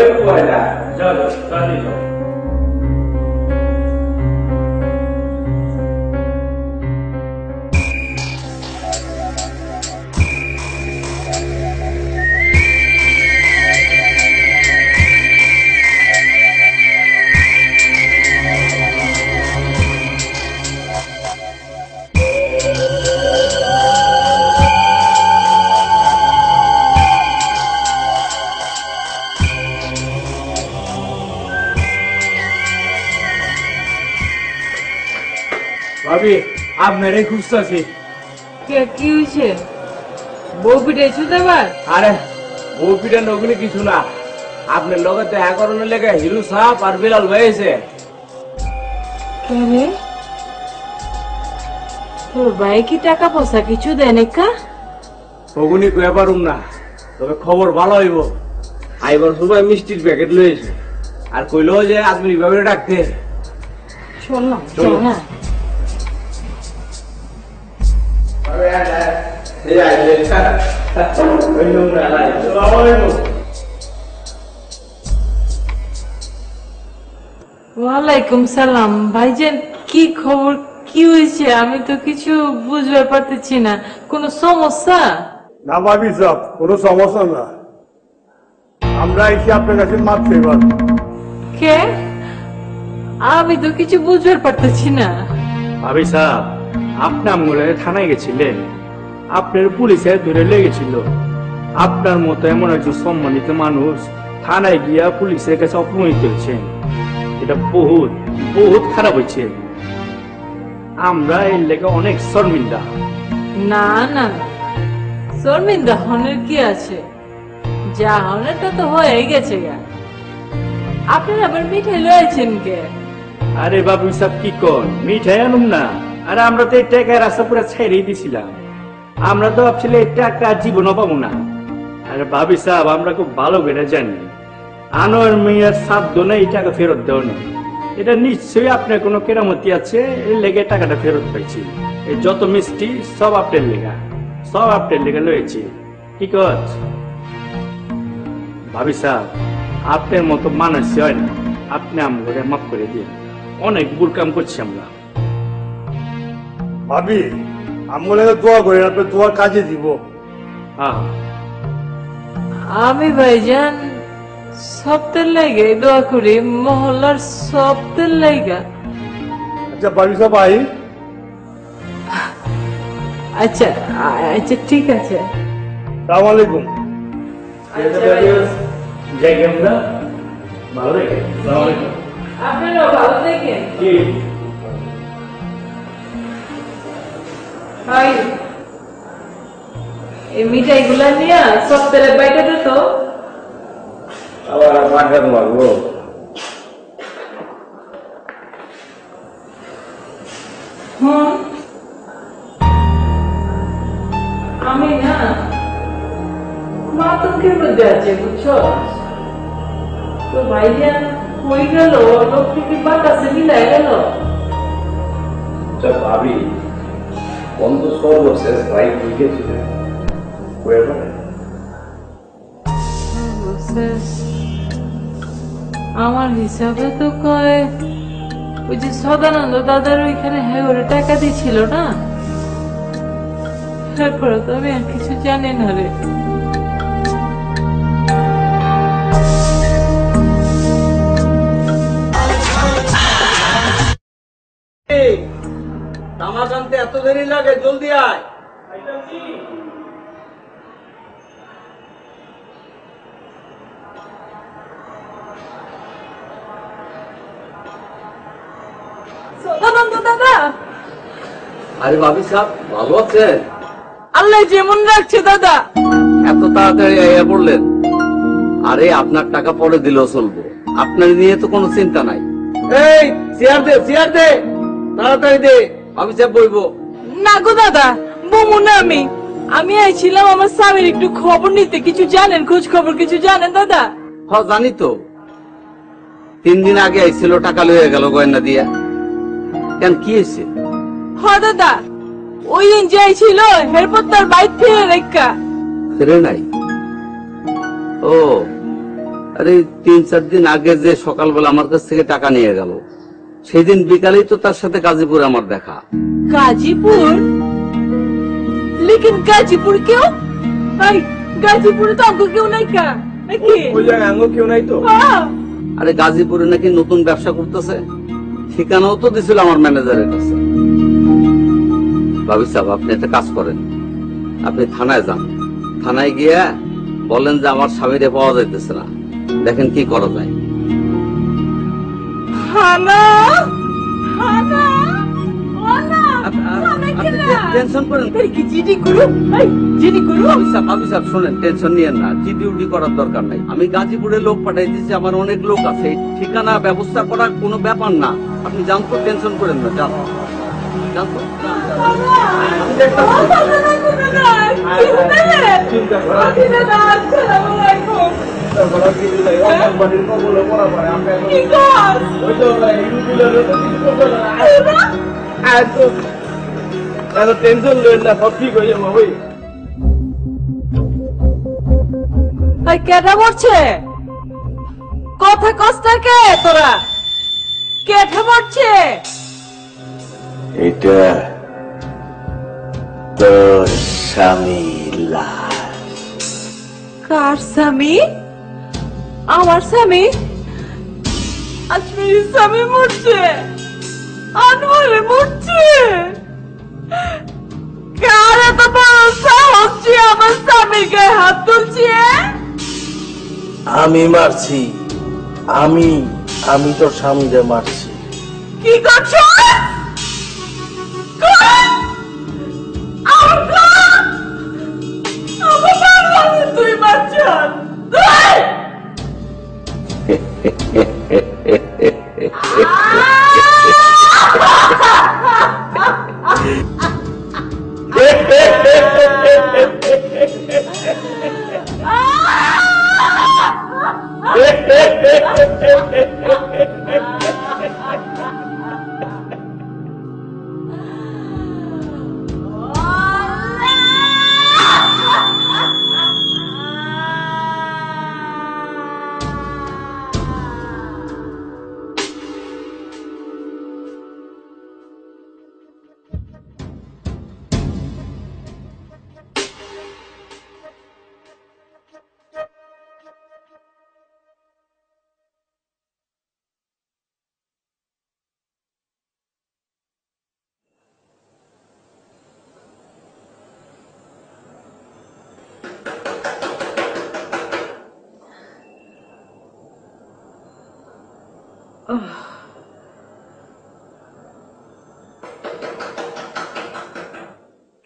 S2: একটু পয় না, চলো চলো।
S4: ভাবি আপনারে খুঁজতেছি।
S1: কি হয়েছে? বউ পিটাইছো তো এবার?
S4: আরে বউ পিটান ওগুলি কিছু না, আপনার লগে দেখা করানোর লেগে হিরু সাহেব আর বিলাল ভাই এসে।
S1: কেনে তোর ভাই কি টাকা পয়সা কিছু দেয় নাকি?
S4: ওগুনি কয়ে পারুম না, তবে খবর ভালো হইব। আইবার সময় মিষ্টির প্যাকেট লয়েছে আর কইলো যে আজমির ভাবে ডাকতে।
S1: চল না, চল না। ওয়ালাইকুম সালাম। ভাইজান কি খবর, কি হয়েছে? আমি তো কিছু বুঝতে পারতেছি না, কোনো সমস্যা?
S7: না ভাবি সাহেব, কোনো সমস্যা না, আমরা এসে আপনার কাছে মাপ চাইবার।
S1: কে? আমি তো কিছু বুঝতে পারতেছি না।
S4: ভাবি সাহেব, আপনি আমগুলো থানায় গেছিলেন, আপনার পুলিশে ধরে লেগেছিল। আপনার মতো এমন একজন সম্মানিত মানুষ থানায় গিয়া পুলিশের কাছে অপমানিত হয়েছেন, এটা বহুত বহুত খারাপ হয়েছে। আমরা এর লেগে অনেক শর্মিন্দা।
S1: না না, শর্মিন্দা হনের কি আছে? যা হনের তা তো হয়ে গেছে গা। আপনারা আবার মিঠাই লয়েছেন কে?
S4: আরে বাবু সাহেব কি কন, মিঠাই আনুম না? আরে আমরা তো এই টাকায় রাস্তা পুরো ছেড়েই দিছিলাম, আমরা তো ভাবছিলাম এই টাকা জীবনও পাবো না। আরে ভাবি সাহেব, আমরা খুব ভালো করে জানি আনোয়ার মেয়ের সাধ্য না এই টাকা ফেরত দেওয়া নেই। এটা নিশ্চয়ই আপনার কোনো কেরামতি আছে, এর লেগে টাকাটা ফেরত পাইছি। এই যত মিষ্টি সব আপনার লেগা, সব আপনার লেগে লয়েছি। ঠিক আছে ভাবি সাহেব, আপনার মতো মানুষ হয় না, আপনি আমাকে মাফ করে দিন, অনেক ভুল কাম করছি আমরা।
S7: ভাবি আমগুলো দোয়া করেন, আপনার দোয়ার কাজে দিব।
S4: হ্যাঁ
S1: আমি ভাইজান সপ্তাহের লাগে দোয়া করি, মহল্লার সপ্তাহের লাইগা।
S7: আচ্ছা ভাবি সাহেব আই।
S1: আচ্ছা আচ্ছা ঠিক আছে।
S7: সালাম আলাইকুম।
S4: যাই আমরা ভালো রেখে।
S1: আপনারা ভালো দেখেন। হাই, এই মিঠাই গুলা নিয়ে সপ্তাহের বাইটাতে তো
S4: আবার মাঠের মারবো।
S1: আমি না মাতঙ্কের মধ্যে আছে, বুঝছো? তো ভাইজান কই গেল, লোক থেকে বাতাসে মিলাই গেল।
S8: ভাবি বন্ধ সর্বশেষ ভাই গিয়েছিলেন
S1: আমার হিসাবে তো কয় ওই যে সদানন্দ দাদার ওইখানে হ্যাঁ ওরা টাকা দিছিল না, তারপরে তো আমি আর কিছু জানি না রে।
S2: আমার জানতে এত দেরি লাগে, জলদি আয়।
S1: সদানন্দ দাদা,
S2: আরে ভাবি সাহেব ভালো আছেন?
S1: আল্লাহ যেমন রাখছে দাদা।
S2: এত তাড়াতাড়ি আইয়া পড়লেন? আরে আপনার টাকা পরে দিলেও চলবো, আপনার নিয়ে তো কোনো চিন্তা নাই। এই চেয়ার দে, চেয়ার দে, তাড়াতাড়ি দে, ভাবি সাহেব বইবো।
S1: না গো দাদা, বমু না আমি। আমি আইছিলাম আমার স্বামীর একটু খবর নিতে। কিছু জানেন, খোঁজ খবর কিছু জানেন দাদা?
S2: হ্যাঁ জানি তো, 3 দিন আগে আইছিল, টাকা লয়ে গেল গয়না দিয়া। কেন কি হয়েছে?
S1: হ্যাঁ দাদা, ওই দিন যাইছিল এরপর তার বাইক ফিরে রেখা।
S2: ফিরে নাই? ও আরে 3-4 দিন আগে যে সকালবেলা আমার কাছ থেকে টাকা নিয়ে গেল, সেই দিন বিকালেই তো তার সাথে গাজীপুরে আমার দেখা।
S1: গাজীপুর? লেকিন গাজীপুর কেউ? ভাই গাজীপুরে তো অঙ্ক কেউ নাই কা নাকি?
S4: ওই জায়গায় আঙ্গ কেউ নাই তো।
S2: আরে গাজীপুরে নাকি নতুন ব্যবসা করতেছে, ঠিকানাও তো দিছিল আমার ম্যানেজারের কাছে। ভাবি সাহেব আপনি একটা কাজ করেন, আপনি থানায় যান, থানায় গিয়ে বলেন যে আমার স্বামীরে পাওয়া যাইতেছে না, দেখেন কি করা যায়।
S1: হানা হানা হানা,
S2: টেনশন করেন
S1: কি চিঠি করু? জিডি করু?
S2: ভাবি সাহেব শোনেন, টেনশন নিয়েন না, জিডি উডি করার দরকার নাই। আমি গাজীপুরে লোক পাঠাই দিয়েছি, আমার অনেক লোক আছে, ঠিকানা ব্যবস্থা করার কোনো ব্যাপার না। আপনি জানতো, টেনশন করেন না, যান জানতো।
S4: টেনশন লেন না, সব ঠিক হয়ে যাবো ভাই।
S1: কেটা মরছে? কথা কষ্ট কে তোরা? কেটে মরছে?
S3: এটা তোর স্বামী লাশ।
S1: কার স্বামী? আমার স্বামী? আজমির স্বামী মরছে, আনোয়ারে মরছে। কার এত বড় সাহস যে আমার স্বামীর গায়ে হাত তুলছে?
S11: আমি মারছি, আমি তোর স্বামীরে মারছি।
S1: কি করছো? তুই মারছান?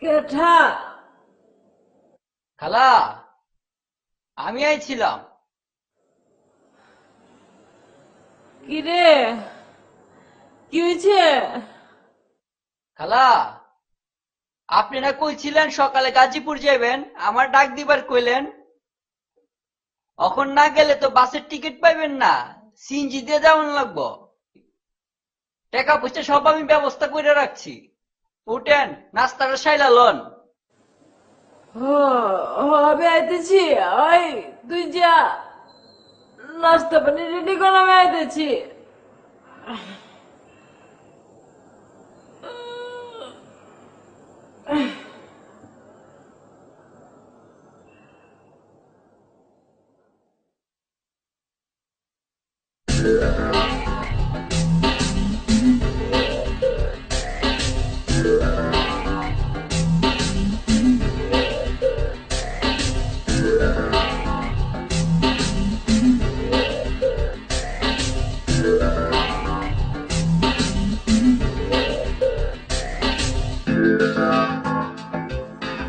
S1: কেঠা?
S12: খালা, আমি আইছিলাম।
S1: কি রে, কি হয়েছে?
S12: খালা, আপনি না কইছিলেন সকালে গাজীপুর যাবেন, আমার ডাক দিবার কইলেন। এখন না গেলে তো বাসের টিকিট পাইবেন না, সিএনজি দিয়ে যাওয়ান লাগবো। টাকা পয়সা সব আমি ব্যবস্থা করে রাখছি, উঠেন, নাস্তাটা সাইলা লন।
S1: আমি আইতেছি, ওই তুই যা, নাস্তা পানি রেডি কর, আমি আইতেছি।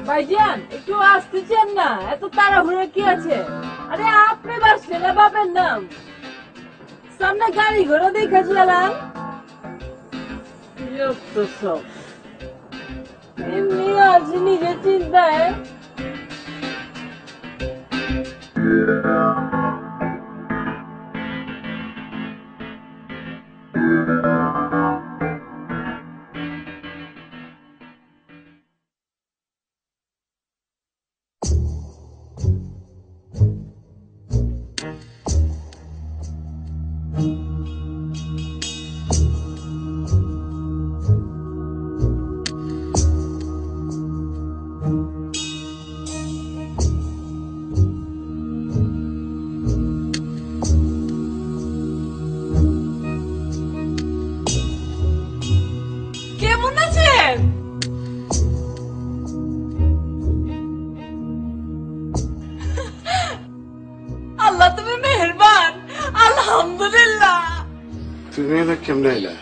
S1: ভাইজান, একটু আসতেছেন না? এত তাড়াহুড়ো কি আছে? আরে আপনি বাসলেন না বাপের নাম, সামনে গাড়ি ঘোড়া দেখা চালান। সব এমনি আছে নিজের চিন্তায়। আল্লাহ তুমি মেহেরবান, আলহামদুলিল্লাহ।
S3: তুমি এলা কেমনে এলা?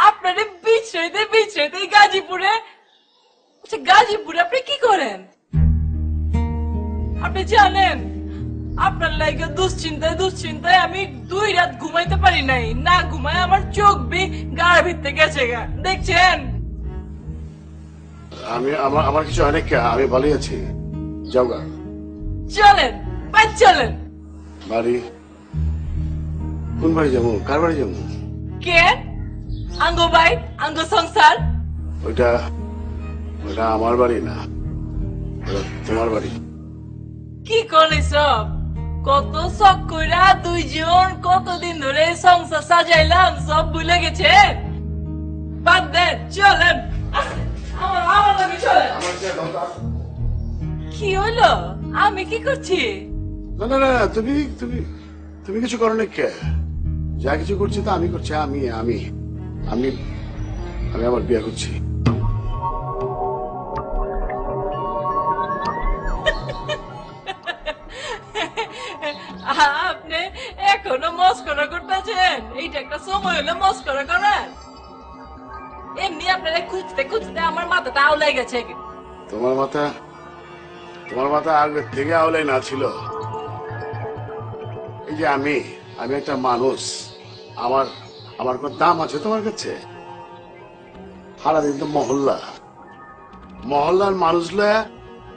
S1: আপনারে বিছড়াইতে গাজীপুরে। আচ্ছা গাজীপুরে আপনি কি করেন? আপনি জানেন আপনার লাগে দুশ্চিন্তায় আমি 2 রাত ঘুমাইতে পারি নাই, না ঘুমায় আমার চোখ গার ভিতরে গেছে গা, দেখছেন?
S3: আমার কিছু অনেক, আমি ভালোই আছি। যাও গা,
S1: চলেন চলেন।
S3: বাড়ি? কোন বাড়ি যাবো? কার বাড়ি যাবো?
S1: কে? আঙ্গ ভাই, আঙ্গ সংসার?
S3: ওইটা আমার বাড়ি না, তোমার বাড়ি।
S1: কি করলি সব? কত শখ কইরা 2 জন কতদিন ধরে সংসার সাজাইলাম, সব ভুলে গেছে? বাদ দেন, চলেন। আমার লাগে চলেন। কি হলো? আমি কি করছি?
S3: না না না, তুমি কিছু করো না। কে যা কিছু করছি তা আমি করছি। আমি আমি আমি আমি আমার বিয়ে করছি।
S1: আপনি এখনো মস্করা করতেছেন? এইটা একটা সময় হলো মস্করা করার। এমনি আপনারা খুঁজতে খুঁজতে আমার মাথাটা আউলাই গেছে।
S3: তোমার মাথা আগে থেকে আওলাই না ছিল। এই যে আমি একটা মানুষ, আমার কোন দাম আছে তোমার কাছে? সারাদিন তো মহল্লার মানুষরা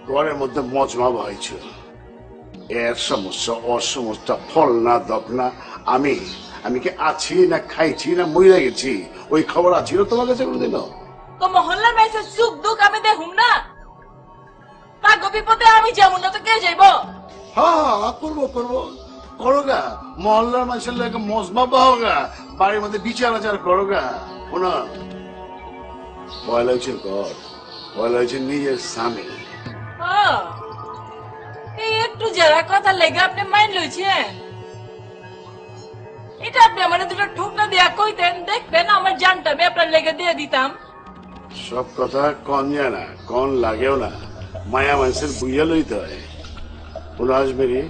S3: ঘরের মধ্যে মজমা বহাইছিল। এর সমস্যা ওর সমস্যা, ফল না দক না। আমি কি আছি না খাইছি না মরে গেছি, ওই খবর আছিল তোমার কাছে কোনদিনও?
S1: তো মহল্লার মেসেজ সুখ দুঃখ আমি দেখুম না? পাগ বিপদে আমি যেমন না তো কে যাইব?
S3: হ্যাঁ, করবো করো গা। মহল্লার মানুষের লাগে মজমা পাও গা, বাড়ির মধ্যে বিচার আচার করো গা। শোনা, পয়লা হচ্ছে ঘর, পয়লা হচ্ছে নিজের স্বামী।
S1: এই একটু যারা কথা লেগে আপনি মাইন্ড লইছেন, এটা আপনি আমার দুটো ঠুকনা দিয়া কইতেন, দেখবেন আমার জানটা আমি আপনার লেগে দিয়ে দিতাম।
S3: সব কথা কন যায় না, কন লাগেও না, মায়া মানুষের বুঝিয়া লইতে হয়। কোনো আসবেরি,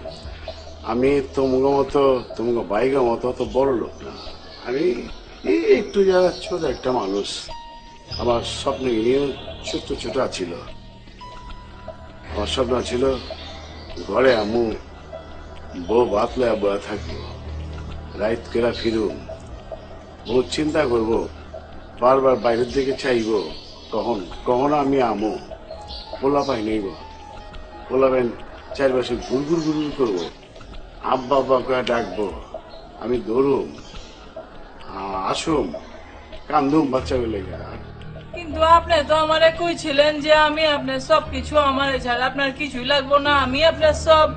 S3: আমি তোমাকে বাইকের মতো অত বড় লোক না। আমি একটু যারা ছোট একটা মানুষ। আমার স্বপ্ন ছোট ছিল। আমার স্বপ্ন ছিল ঘরে আমু বউ ভাত লয়া বয়া থাকবো, রাইত কেরা ফিরুম, বহু চিন্তা করব, বারবার বাইরের দিকে চাইব কখন আমি আমু, পোলা পাই নেইব, পোলা পাই চারপাশে ঘুরঘুর করবো, আব্বা আব্বা করে ডাকবো, আমি দৌড়ুম আসুম কান্দুম বাচ্চাগুলো।
S1: কিন্তু আপনি তো আমারে কইছিলেন যে আমি আপনার সবকিছু, আমার ছাড়া আপনার কিছুই লাগবো না, আমি আপনার সব,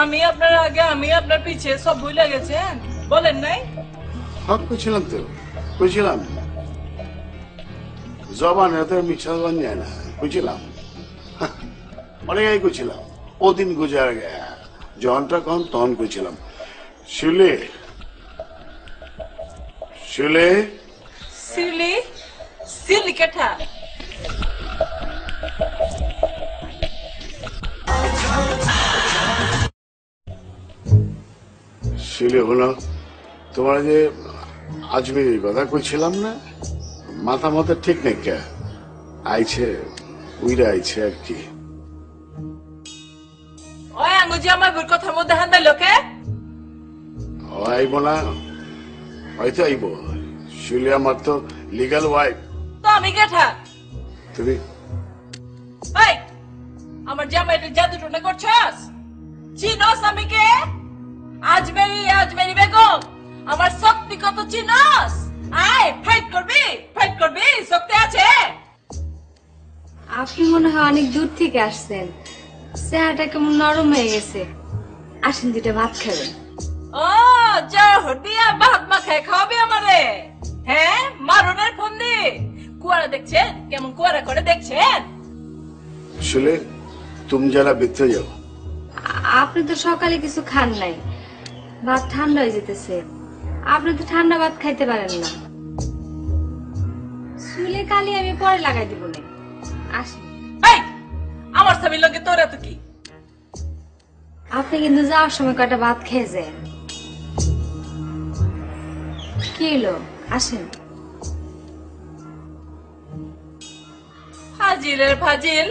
S1: আমি আপনার আগে আমি আপনার পিছে সব ভুলে গেছেন, বলেন নাই?
S3: হক কইছিলাম জবান এত মিশা জবান যায় না, কইছিলাম অনেক আগে কইছিলাম। ওদিন গুজার গেয়া জনটা কখন তখন কইছিলাম শিলে
S1: সিলি কেঠা
S3: শিলে হলো তোমার যে আজমিরের কথা কইছিলাম না, মাথা ঠিক নেই কে আইছে, উইরা আইছে আর কি।
S1: ওই আঙ্গুজি আমার বুর কথার মধ্যে হান্দাই লোকে
S3: আইব না, হয়তো আইব। শিলে আমার তো লিগাল ওয়াইফ।
S1: তো আমি কেঠা?
S3: তুমি
S1: আমার জামাইটা জাদু টোনা করছস? চিনস আমি কে? আজমেরি বেগম, আমার শক্তি কত চিনস? আয় ফাইট করবি, শক্তি আছে।
S5: আপনি মনে হয় অনেক দূর থেকে আসছেন, চেহারাটা কেমন নরম হয়ে গেছে। আসেন, 2টা ভাত খাবেন।
S1: ও জহর দিয়া ভাত মাখায় খাওয়াবি আমারে? হ্যাঁ, মারনের ফোন দি। কুয়ারা দেখছেন কেমন কুয়ারা করে, দেখছেন?
S3: আসলে তুমি যারা বেঁচে যাও।
S5: আপনি তো সকালে কিছু খান নাই, ভাত ঠান্ডা হয়ে যেতেছে। আপনি তো ঠান্ডা ভাত খাইতে পারেন না। চুলে কালি আমি পরে লাগাই দিব না। আসেন।
S1: আমার স্বামীর লগে তোরা তো কি?
S5: আপনি কিন্তু যাওয়ার সময় কয়টা ভাত খেয়ে যায়। কি হলো, আসেন।
S1: ফাজিলের ফাজিল।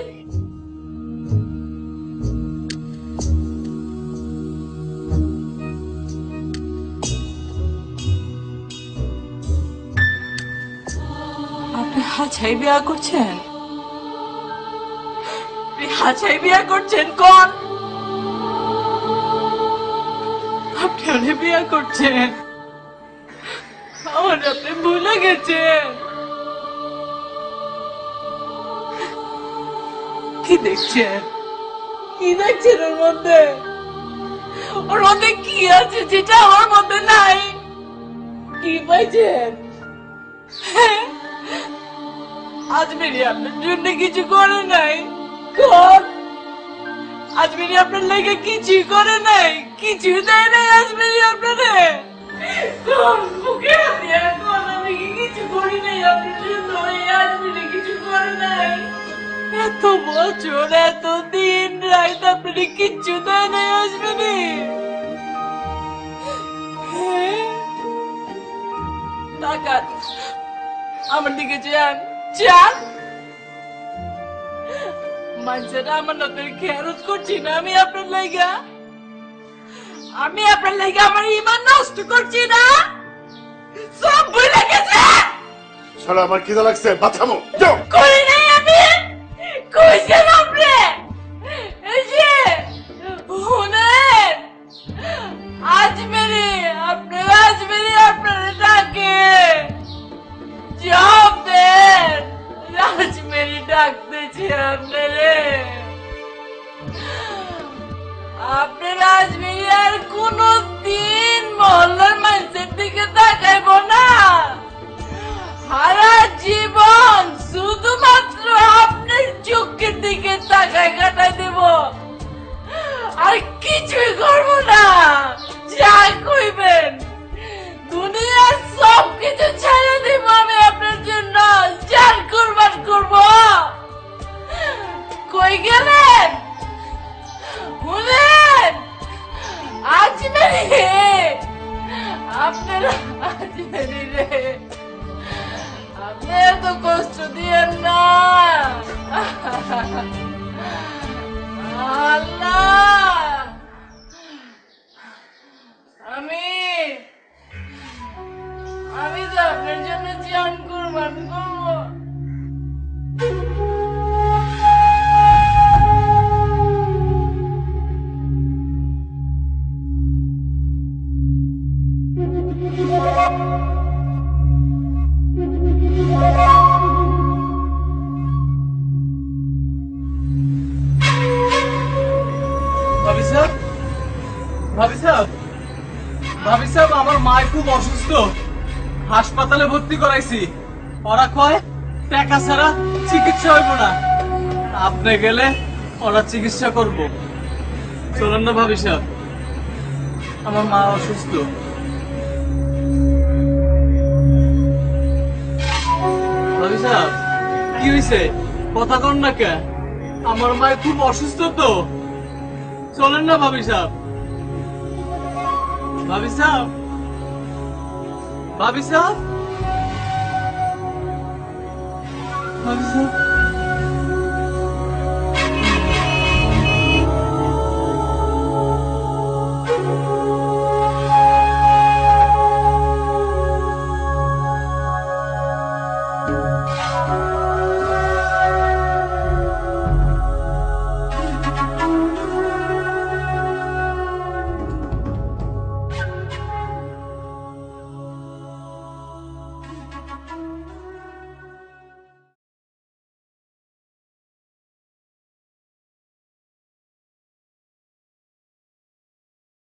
S1: হাছাই বিয়া করছেন? হাছাই বিয়া করছেন কোন? আপনি ওনে বিয়া করছেন? আমার আপনি ভুলে গেছেন। কি দেখছেন? কি দেখছেন ওর মধ্যে? ওর মধ্যে কি আছে যেটা আমার মধ্যে নাই? কি পাইছেন? আজমেরি আপনার জন্য কিছু করে নাই? আজমেরি আপনার লেগে কিছু করে নাই? কিছু দেয় নাই আজমেরি আপনারে? মুখে দিয়ে আমি কিছু করি নাই আপনার জন্য? আজমেরি কিছু করে নাই? এত বছর এত দিন রাত আপনারে কিচ্ছু দেয় নাই আজমেরি? তাকান আমার দিকে যান, যান। মানুষেরা আমার নতুন খেয়ারত করছি না আমি আপনার লাইগা? আমি আপনার লাইগা আমার ইমান নষ্ট করছি না? সব ভুলে গেছে।
S3: শালা আমার খিদা লাগছে, বাঁচামো যাও।
S1: করি নাই আমি। কইছেন আপনি? এই যে শুনেন, আজমেরি আপনারা ডাকে, জবাব দেন। আজমেরি ডাকতেছি আপনারে। আপনার আজমেরি আর কোনদিন মহল্লার মানুষের দিকে তাকাইব না। সারা জীবন শুধুমাত্র আপনার চোখের দিকে তাকায় কাটাই দেব, আর কিছুই করবো না। যা কইবেন দুনিয়ার সব কিছু ছেড়ে দিব আমি আপনার জন্য। যার কুরবান করব। কই গেলেন? শুনেন আজমেরি, আপনার আজমেরি রে, আপনি এত কষ্ট দিয়েন না। আল্লাহ, আমি তো আপনার জন্য জান কুরবান করব।
S13: ভাবি সাহেব, ভাবি সাহেব, ভাবি সাহেব, আমার মা খুব অসুস্থ, হাসপাতালে ভর্তি করাইছি। ওরা কয় টাকা ছাড়া চিকিৎসা হইব না, আপনি গেলে ওরা চিকিৎসা করব। চলেন না ভাবি সাহেব, আমার মা অসুস্থ। ভাবি সাহেব, কি হয়েছে? কথা কন না কে? আমার মা খুব অসুস্থ তো, চলেন না ভাবি সাহেব। ভাবি সাহেব, ভাবি সাহেব, ভাবি সাহেব।